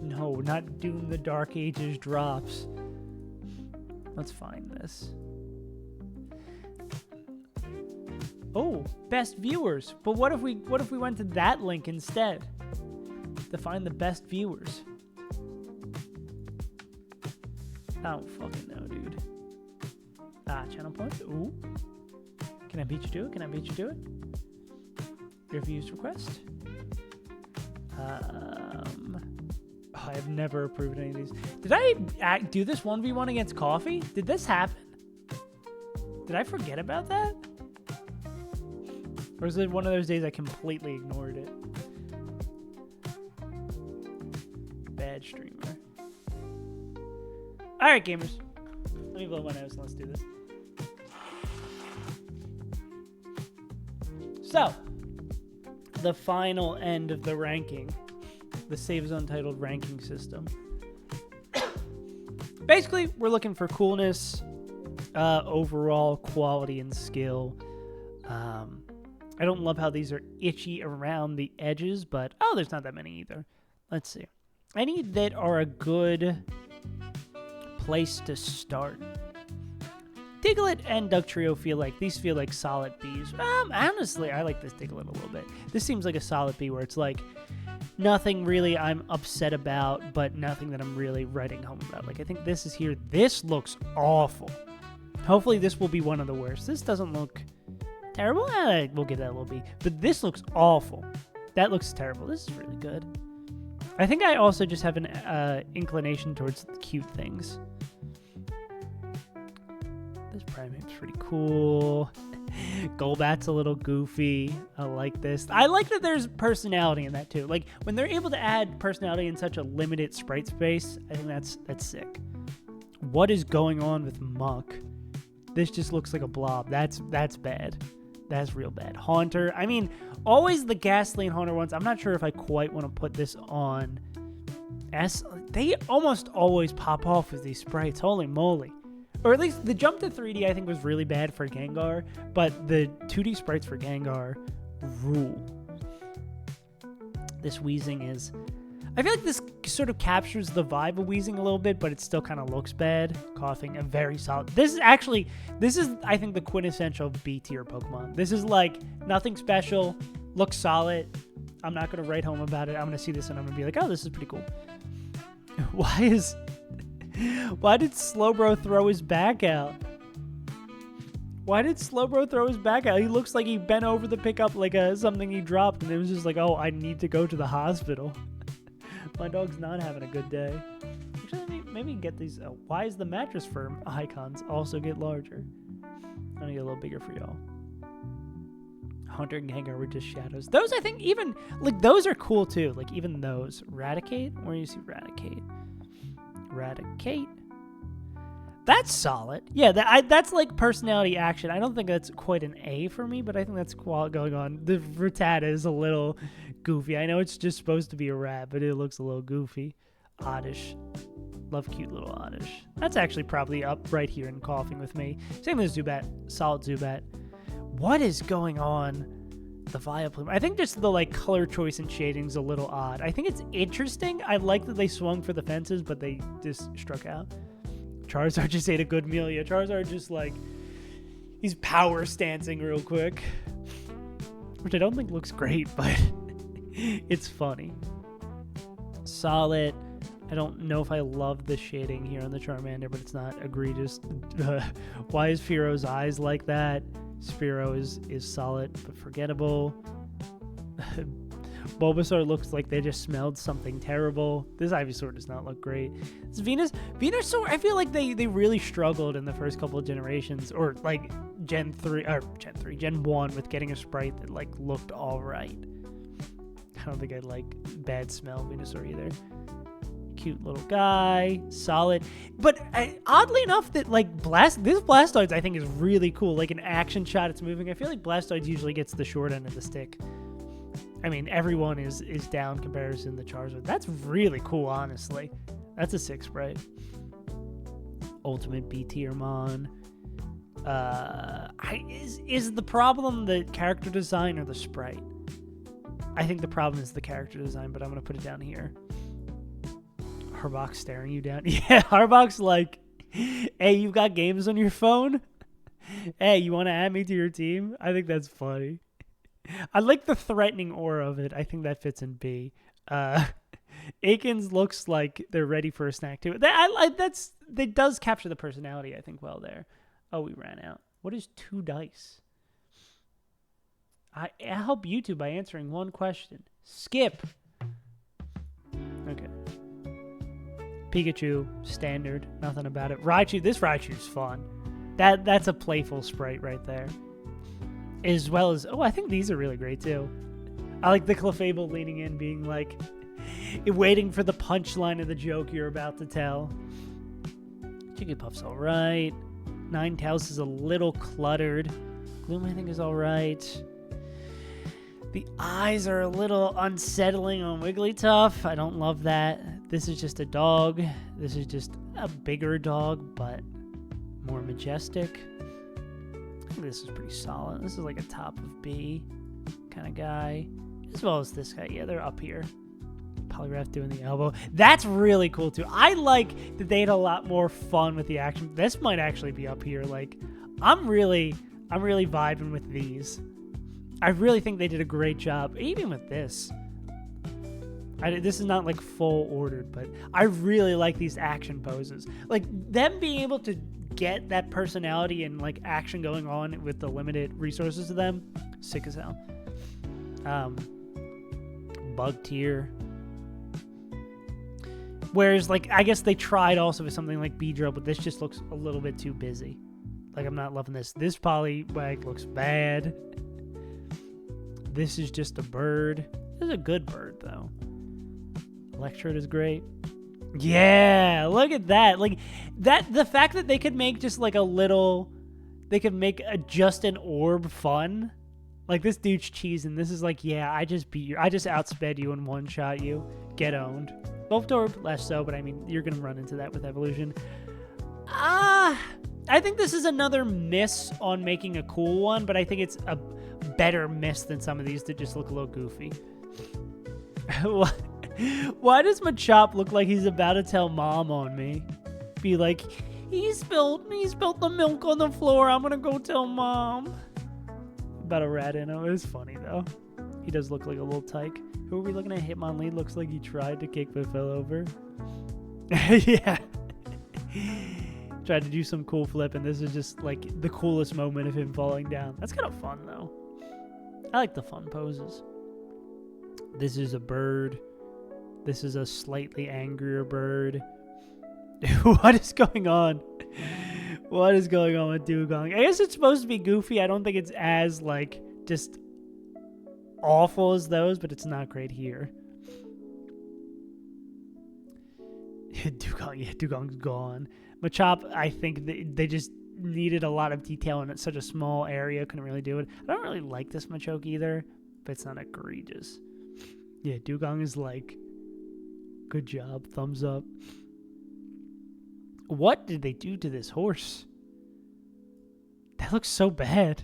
No, not Doom the Dark Ages drops. Let's find this. Oh, best viewers. But what if we went to that link instead? To find the best viewers. I don't fucking know, dude. Channel points. Ooh. Can I beat you to it? Can I beat you to it? Reviews request. I have never approved any of these. Did I do this 1v1 against Coffee? Did this happen? Did I forget about that? Or is it one of those days I completely ignored it? Bad streamer. Alright, gamers. Let me blow my nose and let's do this. So, the final end of the ranking. The Save Zone titled ranking system. Basically, we're looking for coolness, overall quality and skill. I don't love how these are itchy around the edges, but oh, there's not that many either. Let's see. Any that are a good place to start. Diglett and Dugtrio feel like solid Bs. Honestly, I like this Diglett a little bit. This seems like a solid B where it's like nothing really I'm upset about, but nothing that I'm really writing home about. Like, I think this is here. This looks awful. Hopefully this will be one of the worst. This doesn't look terrible. We'll give that a little B. But this looks awful. That looks terrible. This is really good. I think I also just have an inclination towards cute things. This Primate's pretty cool. Golbat's a little goofy. I like this. I like that there's personality in that too. Like when they're able to add personality in such a limited sprite space, I think that's sick. What is going on with Muck? This just looks like a blob. That's bad. That's real bad. Haunter. I mean, always the Ghastly and Haunter ones. I'm not sure if I quite want to put this on S. They almost always pop off with these sprites. Holy moly. Or at least the jump to 3D I think was really bad for Gengar, but the 2D sprites for Gengar rule. This Weezing is... I feel like this sort of captures the vibe of Weezing a little bit, but it still kind of looks bad. Coughing, a very solid... This is, I think, the quintessential B-tier Pokemon. This is like nothing special, looks solid. I'm not going to write home about it. I'm going to see this and I'm going to be like, oh, this is pretty cool. Why did Slowbro throw his back out? Why did Slowbro throw his back out? He looks like he bent over to pick up like something he dropped, and it was just like, oh, I need to go to the hospital. My dog's not having a good day. Actually, maybe get these. Why is the mattress firm icons also get larger? I'm gonna get a little bigger for y'all. Hunter and Hanger were just shadows. Those, I think, even like those are cool too. Like even those. Radicate. Where do you see Radicate? Radicate. That's solid. Yeah, that's like personality action. I don't think that's quite an A for me, but I think that's going on. The Rattata is a little goofy. I know it's just supposed to be a rat, but it looks a little goofy. Oddish. Love cute little Oddish. That's actually probably up right here and coughing with me. Same as Zubat. Solid Zubat. What is going on? The Vileplume. I think just the like color choice and shading's a little odd. I think it's interesting. I like that they swung for the fences, but they just struck out. Charizard just ate a good meal. Yeah, Charizard just like, he's power stancing real quick. Which I don't think looks great, but it's funny. Solid. I don't know if I love the shading here on the Charmander, but it's not egregious. Why is Fearo's eyes like that? Sphero is solid, but forgettable. Bulbasaur looks like they just smelled something terrible. This Ivysaur does not look great. This Venusaur, I feel like they really struggled in the first couple of generations, or like Gen 1 with getting a sprite that like looked all right. I don't think I like bad smell Venusaur either. Cute little guy, solid. But oddly enough, that like this Blastoise I think is really cool. Like an action shot, it's moving. I feel like Blastoise usually gets the short end of the stick. I mean, everyone is down comparison to Charizard. That's really cool, honestly. That's a 6 sprite. Ultimate B tier mon. Is the problem the character design or the sprite? I think the problem is the character design, but I'm gonna put it down here. Harbox staring you down. Yeah, Harbox like, hey, you got games on your phone? Hey, you want to add me to your team? I think that's funny. I like the threatening aura of it. I think that fits in B. Aikens looks like they're ready for a snack too. That does capture the personality, I think, well there. Oh, we ran out. What is 2 dice? I help you two by answering one question. Skip. Okay. Pikachu, standard, nothing about it. Raichu, this Raichu's fun. That's a playful sprite right there. As well as, I think these are really great too. I like the Clefable leaning in, being like, waiting for the punchline of the joke you're about to tell. Jigglypuff's all right. Ninetales is a little cluttered. Gloom, I think, is all right. The eyes are a little unsettling on Wigglytuff. I don't love that. This is just a dog. This is just a bigger dog, but more majestic. I think this is pretty solid. This is like a top of B kind of guy. As well as this guy. Yeah, they're up here. Polygraph doing the elbow. That's really cool too. I like that they had a lot more fun with the action. This might actually be up here. Like, I'm really vibing with these. I really think they did a great job, even with this. This is not like full ordered, but I really like these action poses. Like, them being able to get that personality and like action going on with the limited resources of them, sick as hell. Bug tier. Whereas, like, I guess they tried also with something like Beedrill, but this just looks a little bit too busy. Like, I'm not loving this. This Poliwag looks bad. This is just a bird. This is a good bird, though. Electrode is great. Yeah, look at that. Like, the fact that they could make just like a little, they could make just an orb fun. Like, this dude's cheesing. This is like, yeah, I just outsped you and one-shot you. Get owned. Voltorb, less so, but I mean, you're going to run into that with evolution. I think this is another miss on making a cool one, but I think it's a better miss than some of these that just look a little goofy. Why does Machop look like he's about to tell Mom on me? Be like, he spilled the milk on the floor. I'm going to go tell Mom. About a Ratino. It was funny, though. He does look like a little tyke. Who are we looking at? Hitmonlee looks like he tried to kick but fell over. Yeah. tried to do some cool flip, and this is just like the coolest moment of him falling down. That's kind of fun though. I like the fun poses. This is a bird. This is a slightly angrier bird. What is going on? What is going on with Dugong? I guess it's supposed to be goofy. I don't think it's as like just awful as those, but it's not great here. Dugong's gone. Machop, I think they just needed a lot of detail in such a small area. Couldn't really do it. I don't really like this Machoke either, but it's not egregious. Yeah, Dugong is like, good job, thumbs up. What did they do to this horse? That looks so bad.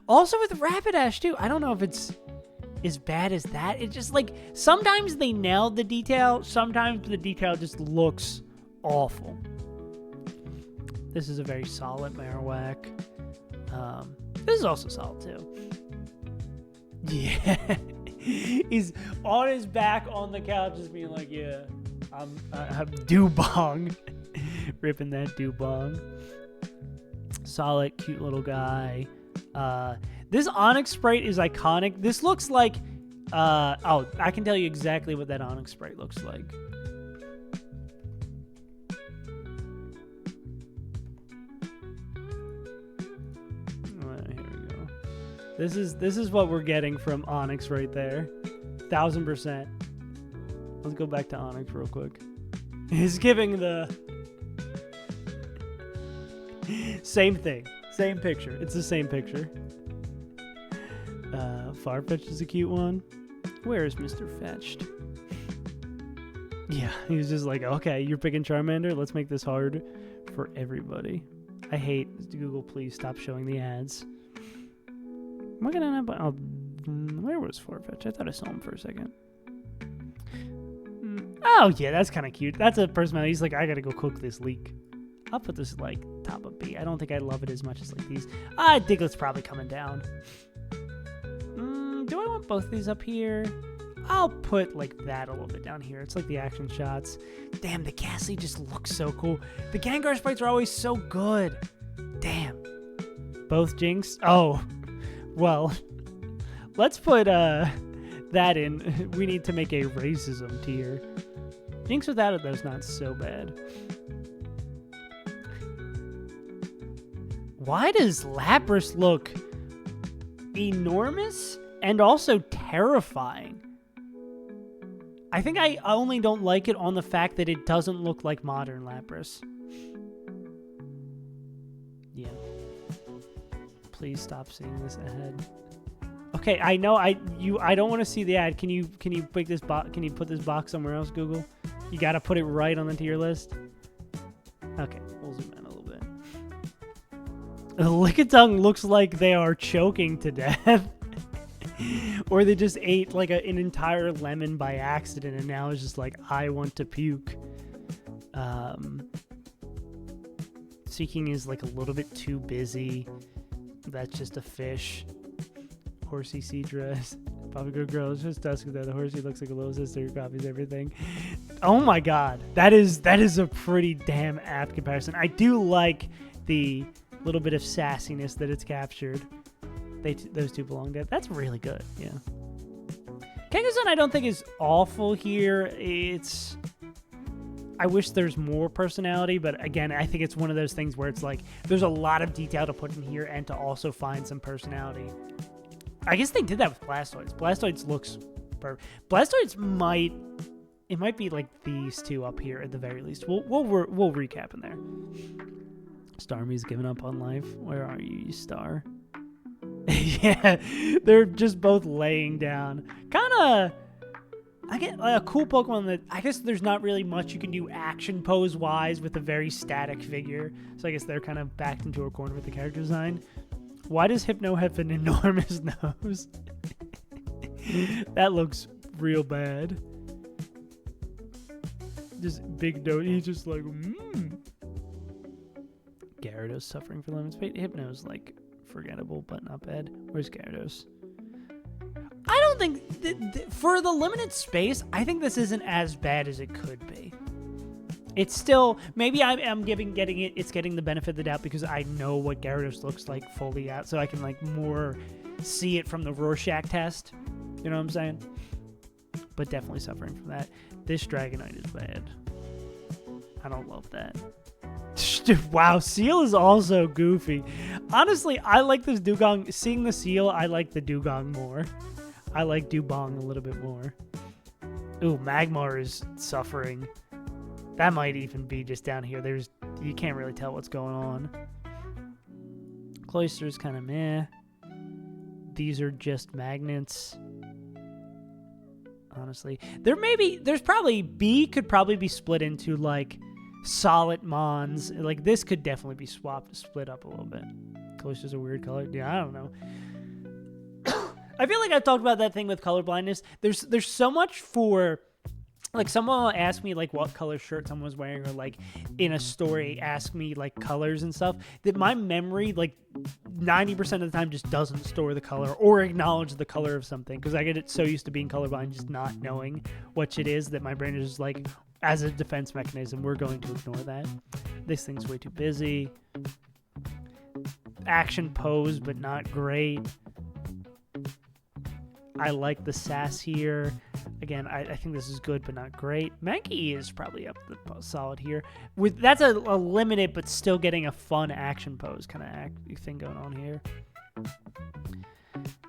Also with Rapidash too. I don't know if it's as bad as that. It's just like, sometimes they nailed the detail. Sometimes the detail just looks awful. This is a very solid Marowak. This is also solid too. Yeah. He's on his back on the couch just being like, yeah, I'm Dubong. Ripping that Dubong. Solid, cute little guy. This Onyx Sprite is iconic. This looks like, oh, I can tell you exactly what that Onyx Sprite looks like. Here we go. This is what we're getting from Onyx right there. 1000%. Let's go back to Onyx real quick. He's giving the same thing. Same picture. It's the same picture. Farfetch'd is a cute one. Where is Mr. Fetched? Yeah, he was just like, okay, you're picking Charmander. Let's make this hard for everybody. I hate Google. Please stop showing the ads. Am I gonna end up? Where was Farfetch'd? I thought I saw him for a second. Oh yeah, that's kind of cute. That's a personality. He's like, I gotta go cook this leek. I'll put this like top of B. I don't think I love it as much as like these. I think it's probably coming down. Do I want both of these up here? I'll put like that a little bit down here. It's like the action shots. Damn, the Ghastly just looks so cool. The Gengar sprites are always so good. Damn. Both Jinx? Oh, well, let's put that in. We need to make a racism tier. Jinx without it, though, is not so bad. Why does Lapras look enormous and also terrifying? I think I only don't like it on the fact that it doesn't look like modern Lapras. Yeah. Please stop seeing this ad. Okay, I know I don't want to see the ad. Can you pick this can you put this box somewhere else, Google? You got to put it right on the tier list. Okay, we'll zoom in a little bit. Lickitung looks like they are choking to death. Or they just ate like an entire lemon by accident and now it's just like, I want to puke. Seeking is like a little bit too busy. That's just a fish. Horsey sea dress. Probably good girl. It's just Dusk without the horsey. Looks like a little sister who copies everything. Oh my god. That is a pretty damn apt comparison. I do like the little bit of sassiness that it's captured. Those two belong together. That's really good. Yeah. Kangaskhan I don't think is awful here. I wish there's more personality, but again, I think it's one of those things where it's like there's a lot of detail to put in here and to also find some personality. I guess they did that with Blastoise. Blastoise looks perfect. Blastoise might be like these two up here at the very least. We'll recap in there. Starmie's giving up on life. Where are you, Star? Yeah, they're just both laying down. Kind of, I get a cool Pokemon that I guess there's not really much you can do action pose wise with a very static figure. So I guess they're kind of backed into a corner with the character design. Why does Hypno have an enormous nose? That looks real bad. Just big nose. He's just like, Gyarados suffering for lemon spade. Hypno's like forgettable, but not bad. Where's Gyarados? I don't think for the limited space, I think this isn't as bad as it could be. It's still, maybe I'm getting the benefit of the doubt because I know what Gyarados looks like fully out, so I can like more see it from the Rorschach test. You know what I'm saying? But definitely suffering from that. This Dragonite is bad. I don't love that. Wow, Seal is also goofy. Honestly, I like this Dugong. Seeing the Seal, I like the Dugong more. I like Dubong a little bit more. Ooh, Magmar is suffering. That might even be just down here. You can't really tell what's going on. Cloyster's kind of meh. These are just magnets. Honestly, there's probably B could probably be split into like solid Mons. Like this could definitely be split up a little bit. Cloyster's a weird color. Yeah, I don't know. I feel like I've talked about that thing with color blindness. There's so much for. Like, someone will ask me, like, what color shirt someone was wearing, or, like, in a story, ask me, like, colors and stuff, that my memory, like, 90% of the time just doesn't store the color or acknowledge the color of something, because I get it so used to being colorblind, just not knowing what it is, that my brain is just like, as a defense mechanism, we're going to ignore that. This thing's way too busy. Action pose, but not great. I like the sass here. Again, I think this is good, but not great. Mankey is probably up the solid here. That's a limited, but still getting a fun action pose kind of thing going on here.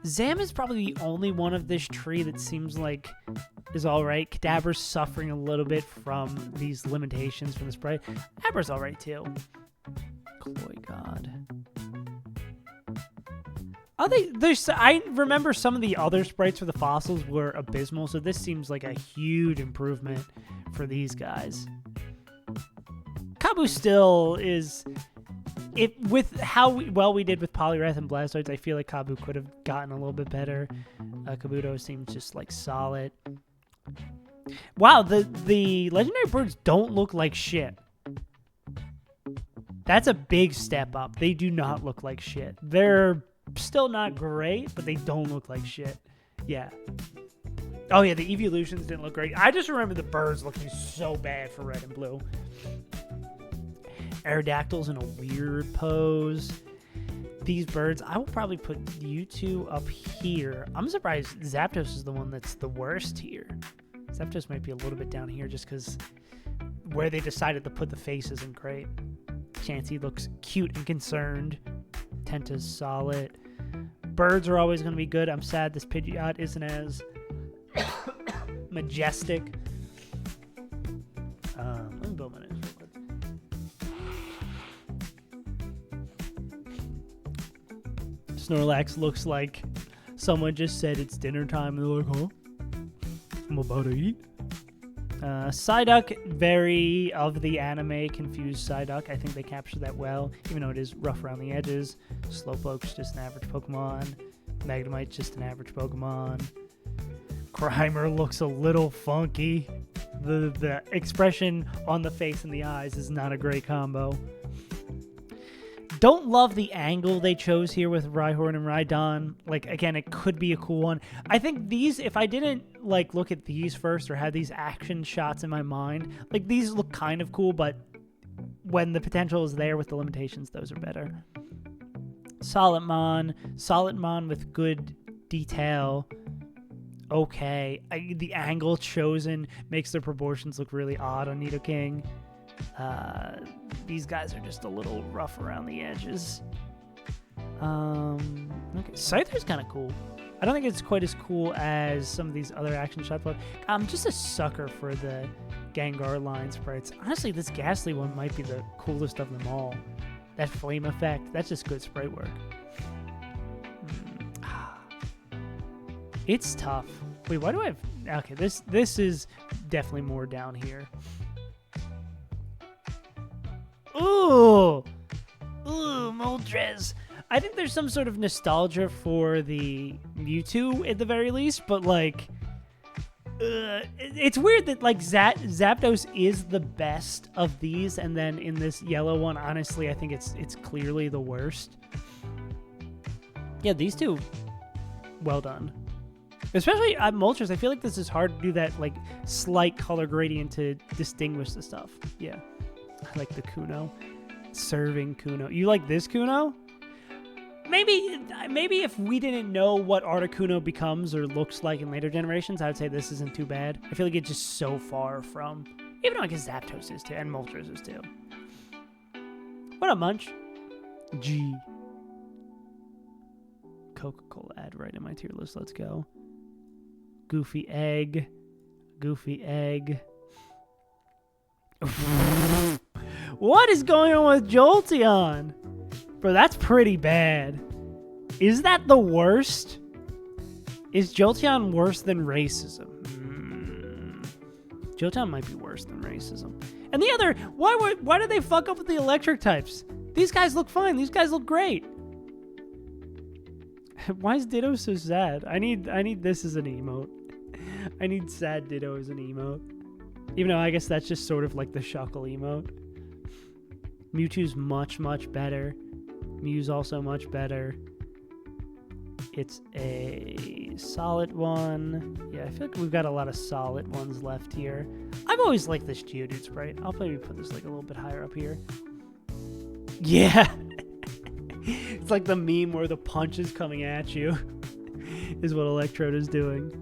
Zam is probably the only one of this tree that seems like is all right. Kadabra's suffering a little bit from these limitations from the sprite. Abra's all right too. Cloygod. I remember some of the other sprites for the fossils were abysmal, so this seems like a huge improvement for these guys. Kabu still is... with how well we did with Poliwrath and Blastoise, I feel like Kabu could have gotten a little bit better. Kabuto seems just like solid. Wow, the legendary birds don't look like shit. That's a big step up. They do not look like shit. They're still not great, but they don't look like shit. Yeah. Oh yeah, the evolutions didn't look great. I just remember the birds looking so bad for red and blue. Aerodactyl's in a weird pose. These birds, I will probably put you two up here. I'm surprised Zapdos is the one that's the worst here. Zapdos might be a little bit down here just because where they decided to put the face isn't great. Chansey looks cute and concerned. Tenta's solid. Birds are always going to be good. I'm sad this Pidgeot isn't as majestic. Let me build my nose real quick. Snorlax looks like someone just said it's dinner time and they're like, huh? I'm about to eat. Psyduck, very of the anime confused Psyduck. I think they captured that well, even though it is rough around the edges. Slowpoke's just an average Pokemon. Magnemite's just an average Pokemon. Grimer looks a little funky. The expression on the face and the eyes is not a great combo. Don't love the angle they chose here with Rhyhorn and Rhydon. Like, again, it could be a cool one. I think these, if I didn't, like, look at these first or have these action shots in my mind, like, these look kind of cool, but when the potential is there with the limitations, those are better. Solid Mon with good detail. Okay. The angle chosen makes the proportions look really odd on Nidoking. These guys are just a little rough around the edges. Okay, Scyther's kind of cool. I don't think it's quite as cool as some of these other action shots, but I'm just a sucker for the Gengar line sprites. Honestly, this Ghastly one might be the coolest of them all. That flame effect, that's just good sprite work. It's tough. Wait, why do I have... Okay, this is definitely more down here. Ooh, Moltres. I think there's some sort of nostalgia for the Mewtwo at the very least, but like, it's weird that like Zapdos is the best of these, and then in this yellow one, honestly, I think it's clearly the worst. Yeah, these two, well done. Especially at Moltres, I feel like this is hard to do that like slight color gradient to distinguish the stuff. Yeah, I like the Kuno. Serving Kuno. You like this Kuno? Maybe if we didn't know what Articuno becomes or looks like in later generations, I would say this isn't too bad. I feel like it's just so far from, even though I guess Zapdos is too, and Moltres is too. What up, Munch? G. Coca-Cola ad right in my tier list. Let's go. Goofy Egg. Goofy Egg. What is going on with Jolteon? Bro, that's pretty bad. Is that the worst? Is Jolteon worse than racism? Jolteon might be worse than racism. And the other, why did they fuck up with the electric types? These guys look fine. These guys look great. Why is Ditto so sad? I need this as an emote. I need sad Ditto as an emote. Even though I guess that's just sort of like the Shuckle emote. Mewtwo's much, much better. Mew's also much better. It's a solid one. Yeah, I feel like we've got a lot of solid ones left here. I've always liked this Geodude sprite. I'll maybe put this like a little bit higher up here. Yeah. It's like the meme where the punch is coming at you is what Electrode is doing.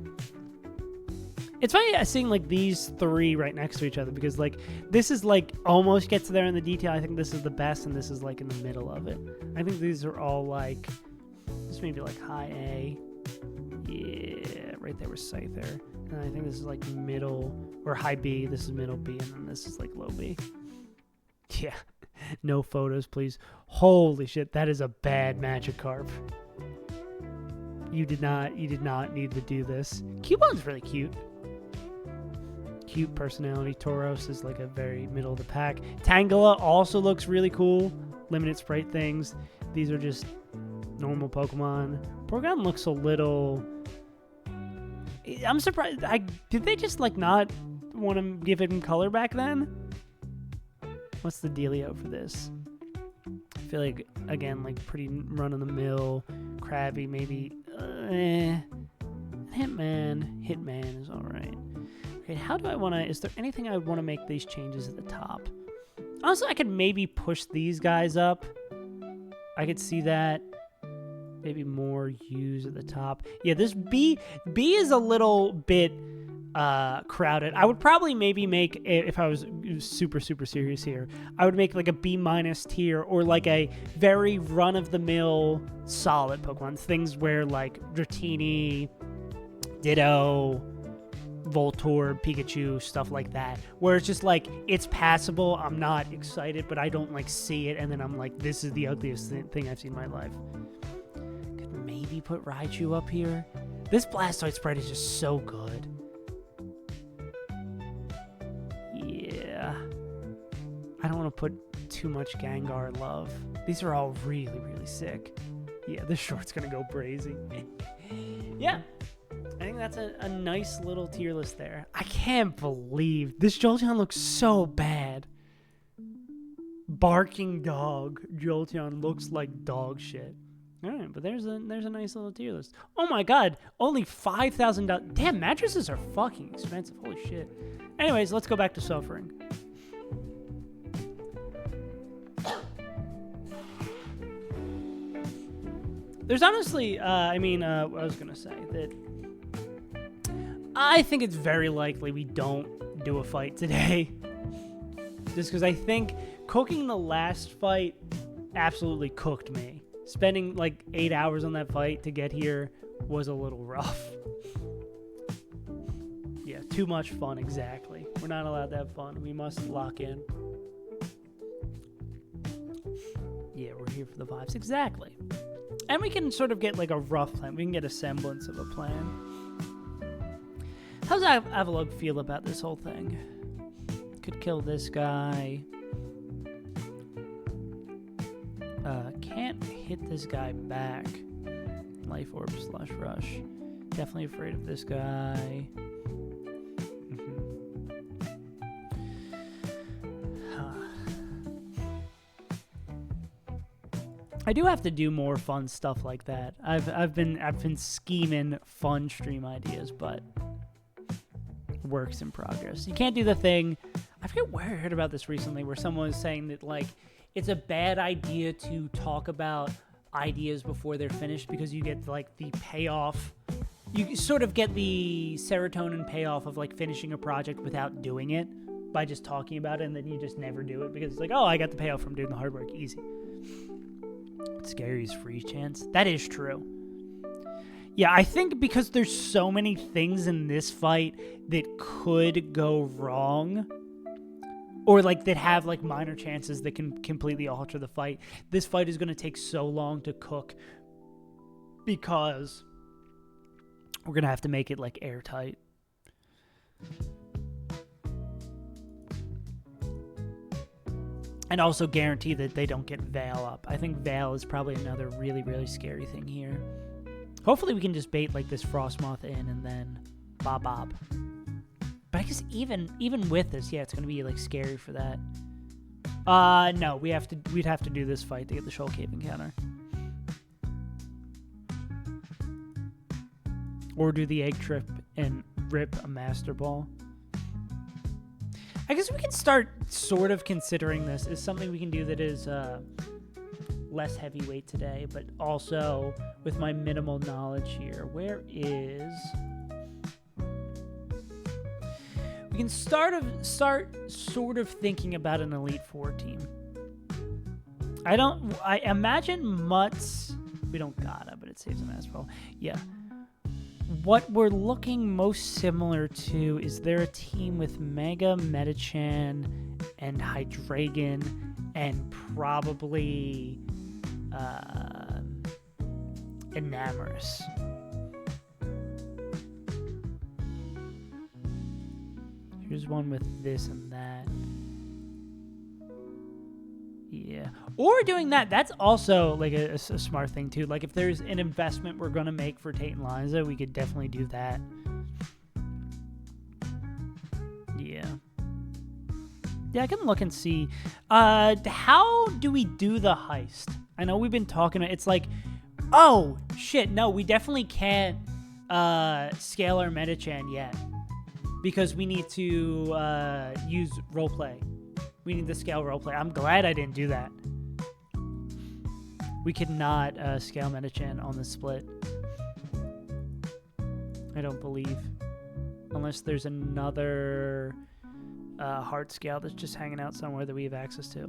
It's funny seeing like these three right next to each other because like this is like almost gets there in the detail. I think this is the best and this is like in the middle of it. I think these are all like, this may be like high A. Yeah, right there was Scyther. And I think this is like middle or high B. This is middle B and then this is like low B. Yeah, no photos please. Holy shit, that is a bad Magikarp. You did not need to do this. Cubone's really cute. Cute personality. Tauros is like a very middle of the pack. Tangela also looks really cool. Limited sprite things. These are just normal Pokemon. Porygon looks a little... I'm surprised. Did they just like not want to give him color back then? What's the dealio for this? I feel like, again, like pretty run-of-the-mill. Krabby, maybe. Hitman is alright. Okay, how do I want to... Is there anything I would want to make these changes at the top? Honestly, I could maybe push these guys up. I could see that. Maybe more U's at the top. Yeah, this B is a little bit crowded. I would probably maybe make, if I was super, super serious here, I would make like a B- tier or like a very run-of-the-mill solid Pokemon. Things where like Dratini, Ditto, Voltorb, Pikachu, stuff like that. Where it's just like, it's passable, I'm not excited, but I don't like see it, and then I'm like, this is the ugliest thing I've seen in my life. Could maybe put Raichu up here. This Blastoise sprite is just so good. Yeah. I don't want to put too much Gengar love. These are all really, really sick. Yeah, this short's gonna go crazy. Yeah. I think that's a nice little tier list there. I can't believe this Jolteon looks so bad. Barking dog. Jolteon looks like dog shit. All right, but there's a nice little tier list. Oh my god, only $5,000. Damn, mattresses are fucking expensive. Holy shit. Anyways, let's go back to suffering. There's honestly, I was gonna say that I think it's very likely we don't do a fight today. Just because I think cooking the last fight absolutely cooked me. Spending like 8 hours on that fight to get here was a little rough. Yeah, too much fun, exactly. We're not allowed to have fun. We must lock in. Yeah, we're here for the vibes. Exactly. And we can sort of get like a rough plan. We can get a semblance of a plan. How's Avalugg feel about this whole thing? Could kill this guy. Can't hit this guy back. Life Orb / Rush. Definitely afraid of this guy. I do have to do more fun stuff like that. I've been scheming fun stream ideas, but works in progress. You can't do the thing. I forget where I heard about this recently, where someone was saying that like it's a bad idea to talk about ideas before they're finished because you get like the payoff. You sort of get the serotonin payoff of like finishing a project without doing it by just talking about it, and then you just never do it because it's like, oh, I got the payoff from doing the hard work. Easy. Scary freeze chance. That is true. Yeah, I think because there's so many things in this fight that could go wrong, or like that have like minor chances that can completely alter the fight. This fight is going to take so long to cook because we're going to have to make it like airtight. And also guarantee that they don't get Veil up. I think Veil is probably another really, really scary thing here. Hopefully we can just bait like this Frostmoth in and then bob. But I guess even with this, yeah, it's gonna be like scary for that. No, we'd have to do this fight to get the Shoal Cave encounter. Or do the egg trip and rip a Master Ball. I guess we can start sort of considering this as something we can do that is less heavyweight today, but also with my minimal knowledge here. Where is... We can start sort of thinking about an Elite Four team. I imagine Mutts... We don't gotta, but it saves a Master Ball. Yeah. What we're looking most similar to is there a team with Mega, Metachan, and Hydreigon, and probably Enamorous. Here's one with this and that. Yeah. Or doing that, that's also like a smart thing too. Like if there's an investment we're going to make for Tate and Liza, we could definitely do that. Yeah. Yeah, I can look and see. How do we do the heist? I know we've been talking, it's like, oh, shit, no, we definitely can't scale our Metachan yet. Because we need to use roleplay. We need to scale roleplay. I'm glad I didn't do that. We could not scale Metachan on the split. I don't believe. Unless there's another heart scale that's just hanging out somewhere that we have access to.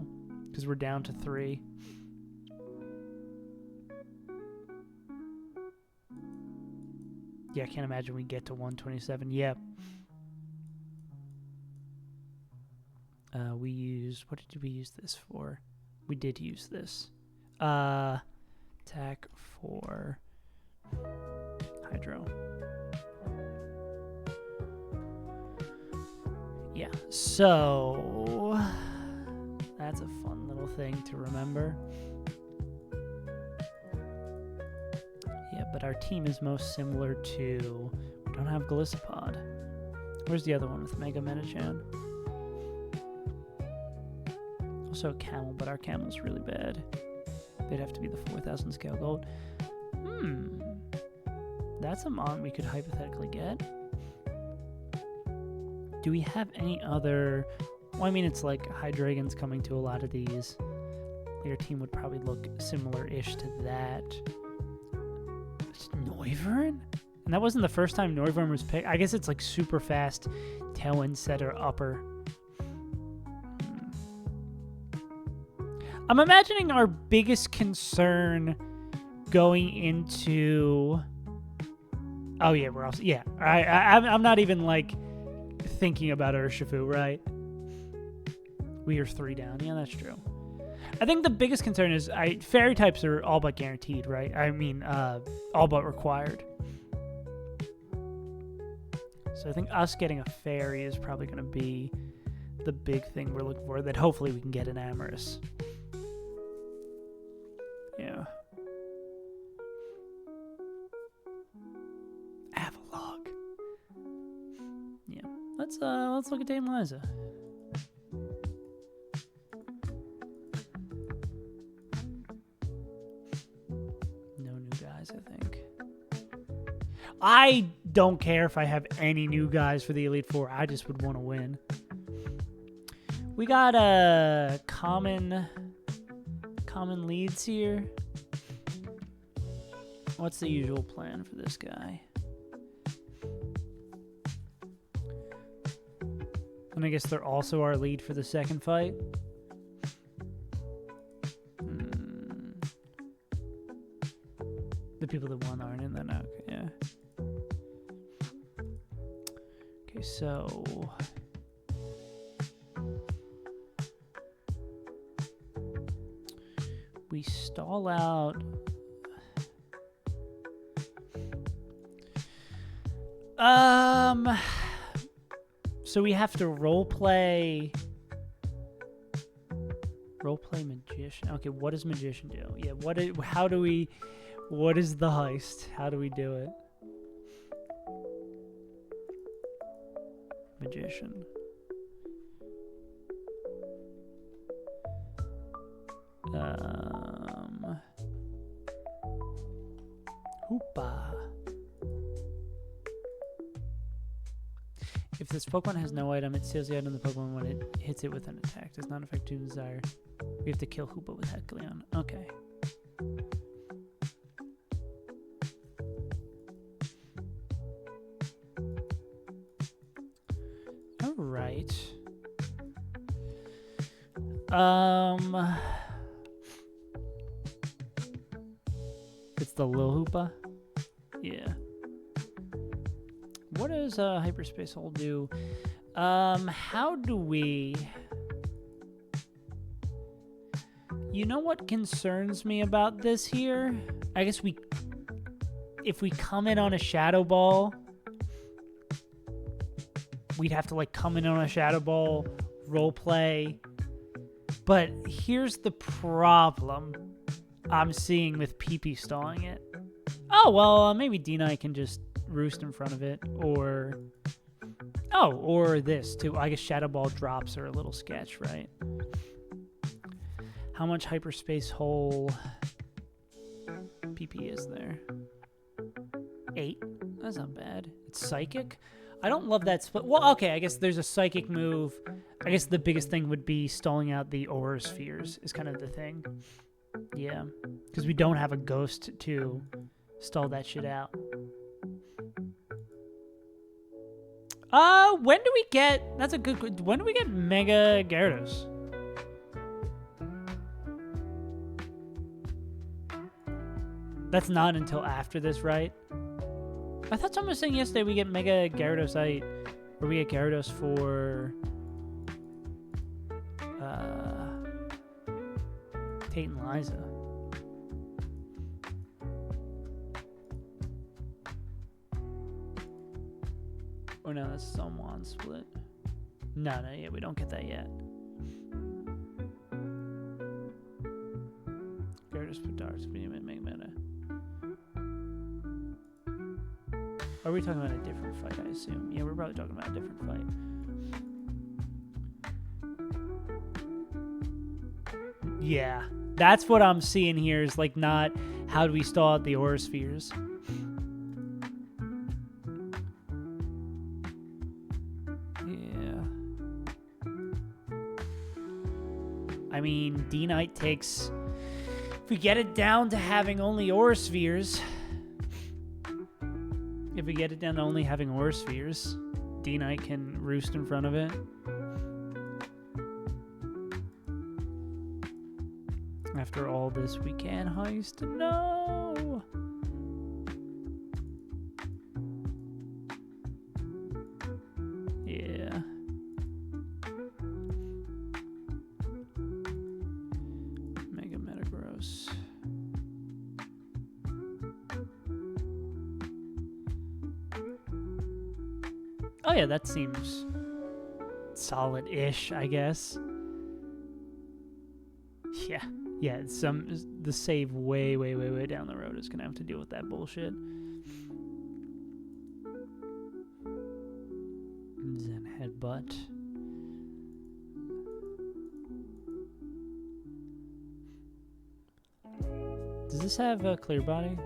Because we're down to 3. Yeah, I can't imagine we get to 127. Yep. We used... What did we use this for? We did use this. Attack for Hydro. Yeah, so... That's a fun little thing to remember. Yeah, but our team is most similar to... We don't have Gliscopod. Where's the other one with Mega Metachan? Also a camel, but our camel's really bad. They'd have to be the 4,000 scale gold. That's a mon we could hypothetically get. Do we have any other... Well, I mean, it's like Hydreigon's coming to a lot of these. Your team would probably look similar-ish to that. It's Noivern? And that wasn't the first time Noivern was picked. I guess it's like super fast tailwind setter upper. I'm imagining our biggest concern going into... Oh, yeah, we're also... Yeah, I'm not even, like, thinking about Urshifu, right? We are 3 down. Yeah, that's true. I think the biggest concern is... Fairy types are all but guaranteed, right? I mean, all but required. So I think us getting a fairy is probably going to be the big thing we're looking for. That hopefully we can get an Amorous. Yeah. Avalog. Yeah. Let's look at Tate and Liza. guys, I think. I don't care if I have any new guys for the Elite Four. I just would want to win. We got common leads here. What's the usual plan for this guy? And I guess they're also our lead for the second fight. The people that won aren't in there now. Okay, yeah. Okay, so we stall out. So we have to roleplay magician. Okay, what does magician do? Yeah, what is the heist? How do we do it? Magician. Hoopa. If this Pokemon has no item, it steals the item of the Pokemon when it hits it with an attack. Does not affect Toon's desire. We have to kill Hoopa with Heckleon. Okay. Alright. It's the Lil Hoopa? Yeah. What does Hyperspace Hole do? How do we... You know what concerns me about this here? I guess if we come in on a Shadow Ball, we'd have to like come in on a Shadow Ball, roleplay. But here's the problem I'm seeing with PP stalling it. Oh, well, maybe D-Knight can just roost in front of it, or this too. I guess Shadow Ball drops are a little sketch, right? How much Hyperspace Hole PP is there? 8. That's not bad. It's Psychic. I don't love that split. Well, okay, I guess there's a Psychic move. I guess the biggest thing would be stalling out the Aura Spheres is kind of the thing. Yeah, because we don't have a Ghost to stall that shit out. When do we get... That's a good... When do we get Mega Gyarados? That's not until after this, right? I thought someone was saying yesterday we get Mega Gyarados, or we get Gyarados for... Tate and Liza. Oh no, that's someone split. No, yeah, we don't get that yet. Gyarados for Darts, Mega Meta. Are we talking about a different fight, I assume? Yeah, we're probably talking about a different fight. Yeah, that's what I'm seeing here is like not how do we stall out the Aura Spheres. Yeah. I mean, D-Knight takes... If we get it down to having only Aura Spheres... If we get it down to only having Aura Spheres, D-Knight can roost in front of it. After all this, we can heist. No! Yeah. Mega Metagross. Oh yeah, that seems solid-ish, I guess. Yeah. Yeah, the save way down the road is gonna have to deal with that bullshit. Zen Headbutt. Does this have a clear body?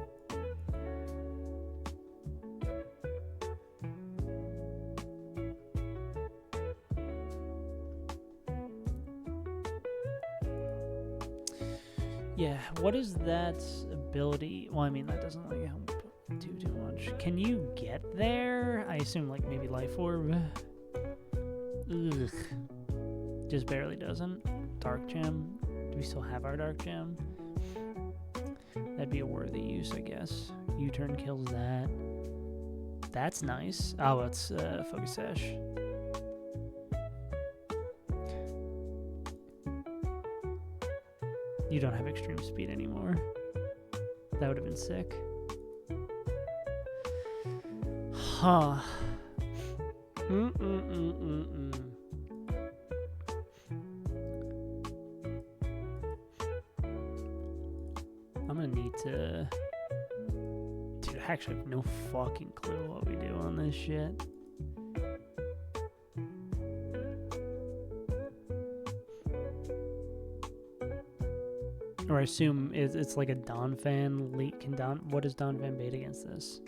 Yeah, what is that ability? Well, I mean, that doesn't like help do too much. Can you get there? I assume like maybe life orb. Ugh. Just barely doesn't. Dark gem. Do we still have our dark gem? That'd be a worthy use, I guess. U-turn kills that. That's nice. Oh, it's focus sash. You don't have extreme speed anymore. That would have been sick. Huh. I'm gonna need to... Dude, I actually have no fucking clue what we do on this shit. Or I assume it's like a Donphan leak. What does Donphan bait against this?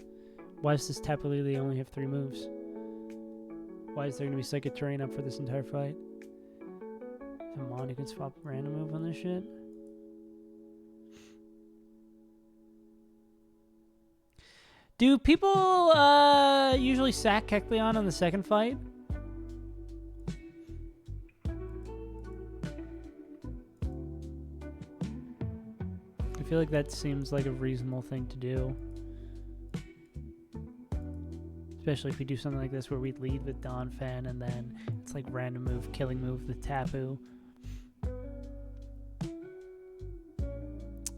Why does this Tapu Lele only have 3 moves? Why is there gonna be Psychic Terrain up for this entire fight? Come on, you can swap a random move on this shit. Do people usually sack Kecleon on the second fight? I feel like that seems like a reasonable thing to do. Especially if we do something like this where we lead with Donphan and then it's like random move, killing move with Tapu.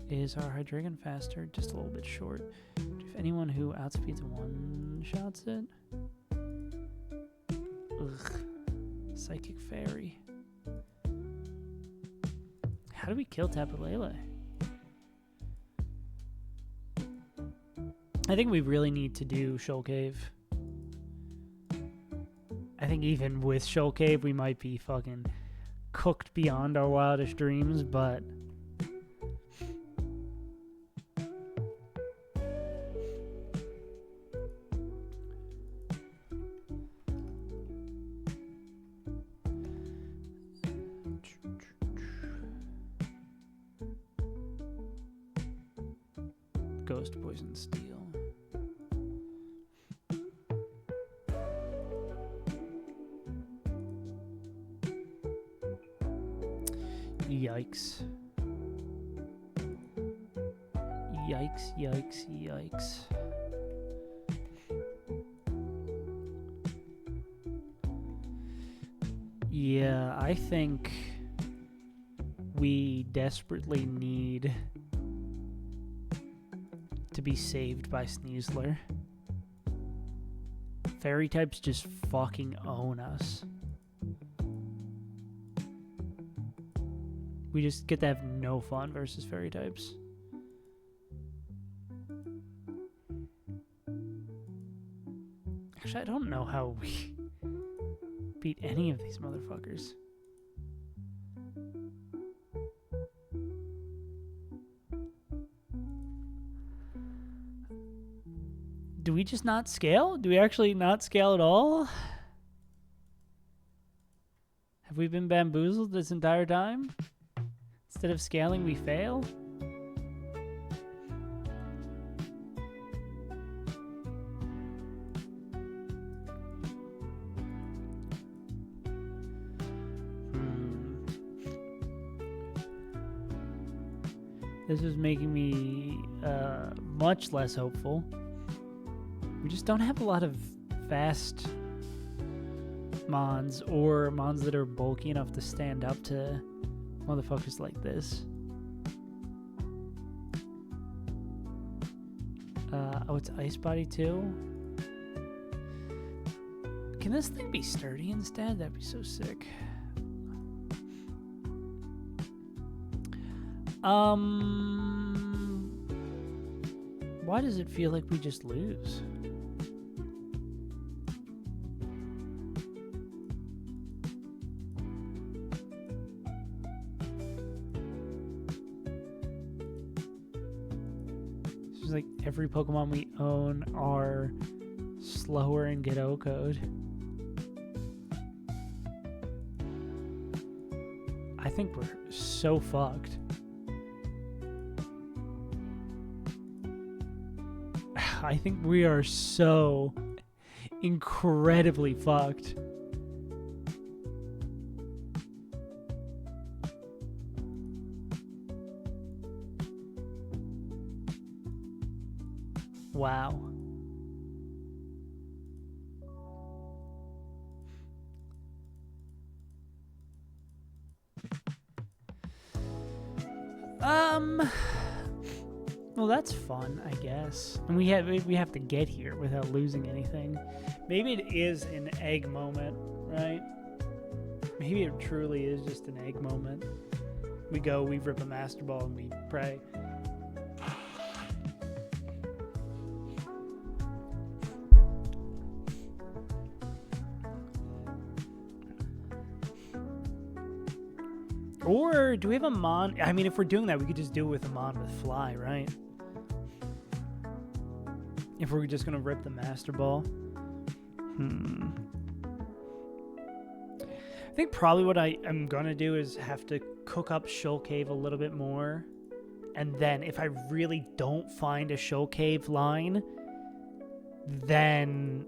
Is our Hydreigon faster? Just a little bit short. If anyone who outspeeds one-shots it. Ugh. Psychic Fairy. How do we kill Tapu Lele? I think we really need to do Shoal Cave. I think even with Shoal Cave, we might be fucking cooked beyond our wildest dreams, but... Ghost, Poison, Steel. Yikes. Yikes, yikes, yikes. Yeah, I think we desperately need to be saved by Sneasler. Fairy types just fucking own us. We just get to have no fun versus fairy types. Actually, I don't know how we beat any of these motherfuckers. Do we just not scale? Do we actually not scale at all? Have we been bamboozled this entire time? Instead of scaling, we fail? This is making me much less hopeful. We just don't have a lot of fast Mons or Mons that are bulky enough to stand up to motherfuckers like this. Oh, it's Ice Body too? Can this thing be sturdy instead? That'd be so sick. Why does it feel like we just lose? It's like every Pokemon we own are slower and get O-code. I think we're so fucked. I think we are so incredibly fucked. Wow. Well, that's fun, I guess. And we have to get here without losing anything. Maybe it is an egg moment, right? Maybe it truly is just an egg moment. We rip a master ball, and we pray. Or do we have a mon? I mean, if we're doing that, we could just do it with a mon with fly, right? If we're just gonna rip the master ball. I think probably what I am gonna do is have to cook up Shoal Cave a little bit more, and then if I really don't find a Shoal Cave line, then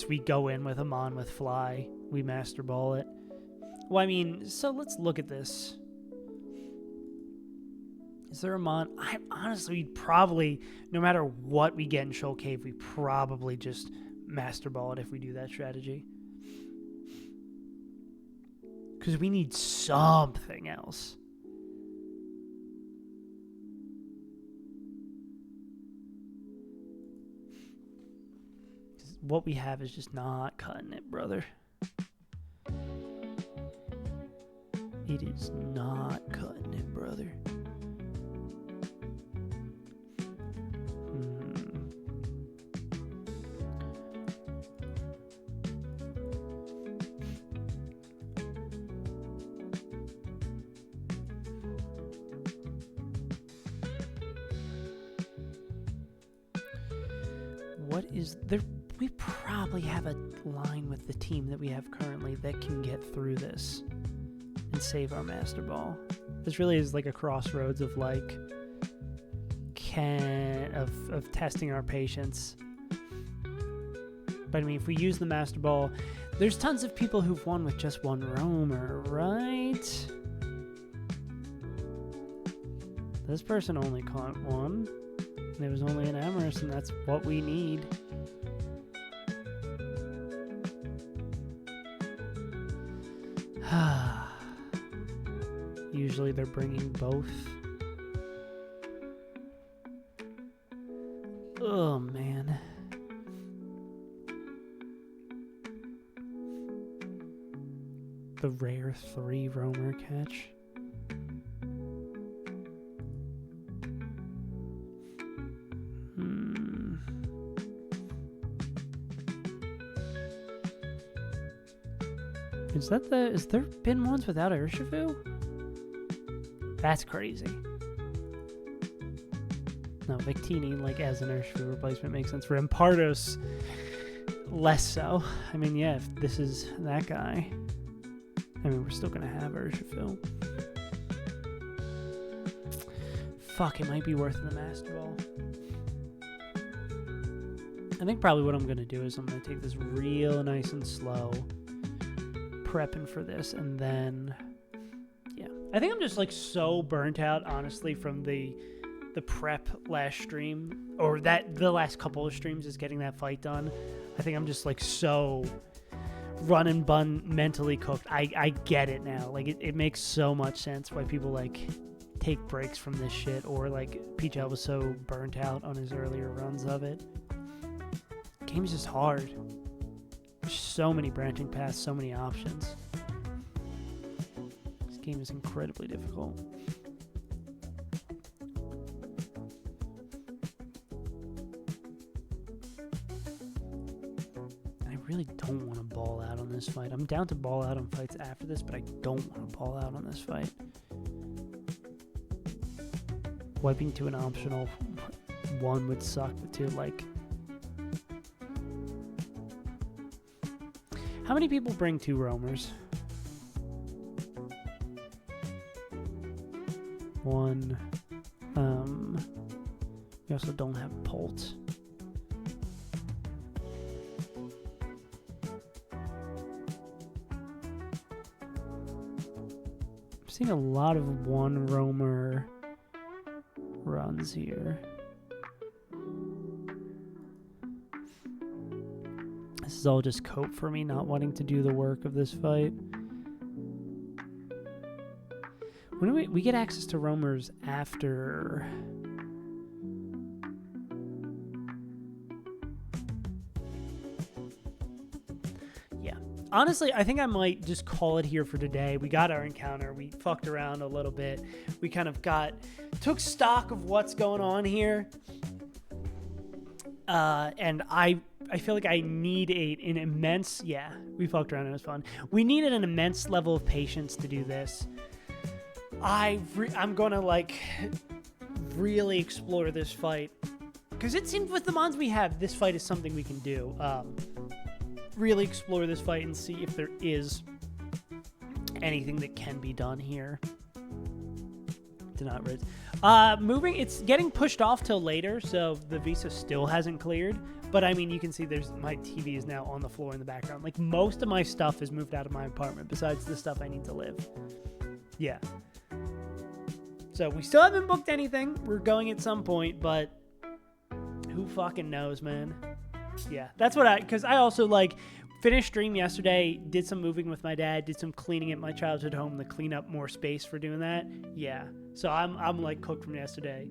we go in with a mon with fly. We master ball it. Well, I mean, so let's look at this. Is there a mon? Honestly, we'd probably, no matter what we get in Shoal Cave, we probably just master ball it if we do that strategy. Because we need something else. What we have is just not cutting it, brother. It is not cutting it, brother. What is there? We probably have a line with the team that we have currently that can get through this and save our master ball. This really is like a crossroads of like of testing our patience. But I mean, if we use the master ball, there's tons of people who've won with just one roamer, right? This person only caught one. And it was only an Amherst, and that's what we need. Usually they're bringing both. Oh, man. The rare 3 roamer catch. Is there been ones without Urshifu? That's crazy. No, Victini, like, as an Urshifu replacement makes sense. For Impardos, less so. I mean, yeah, if this is that guy, I mean, we're still going to have Urshifu. Fuck, it might be worth the Master Ball. I think probably what I'm going to do is I'm going to take this real nice and slow, prepping for this, and then, yeah. I think I'm just, like, so burnt out, honestly, from the prep last stream, or the last couple of streams is getting that fight done. I think I'm just, like, so run and bun mentally cooked. I get it now. Like, it makes so much sense why people, like, take breaks from this shit, or, like, Peach was so burnt out on his earlier runs of it. Game's just hard. There's so many branching paths, so many options. This game is incredibly difficult. I really don't want to ball out on this fight. I'm down to ball out on fights after this, but I don't want to ball out on this fight. Wiping to an optional one would suck, but two, like... How many people bring 2 roamers? 1. We also don't have Polt. seeing a lot of one roamer runs here. This is all just cope for me not wanting to do the work of this fight. When do we get access to roamers after? Yeah. Honestly, I think I might just call it here for today. We got our encounter. We fucked around a little bit. We kind of took stock of what's going on here. And I feel like I need an immense, we fucked around. It was fun. We needed an immense level of patience to do this. I'm gonna like really explore this fight because it seems with the mons we have, this fight is something we can do. Really explore this fight and see if there is anything that can be done here. To not res. Moving, it's getting pushed off till later, so the visa still hasn't cleared. But I mean, you can see my TV is now on the floor in the background. Like most of my stuff is moved out of my apartment besides the stuff I need to live. Yeah. So we still haven't booked anything. We're going at some point, but who fucking knows, man? Yeah, that's what because I also like finished stream yesterday, did some moving with my dad, did some cleaning at my childhood home to clean up more space for doing that. Yeah, so I'm like cooked from yesterday.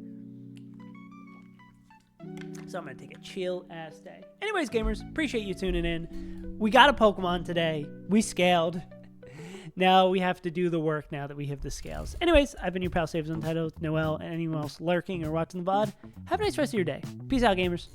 So I'm gonna take a chill ass day. Anyways, gamers, appreciate you tuning in. We got a Pokemon today. We scaled. Now we have to do the work now that we have the scales. Anyways, I've been your pal Saves Untitled, Noel, and anyone else lurking or watching the VOD. Have a nice rest of your day. Peace out, gamers.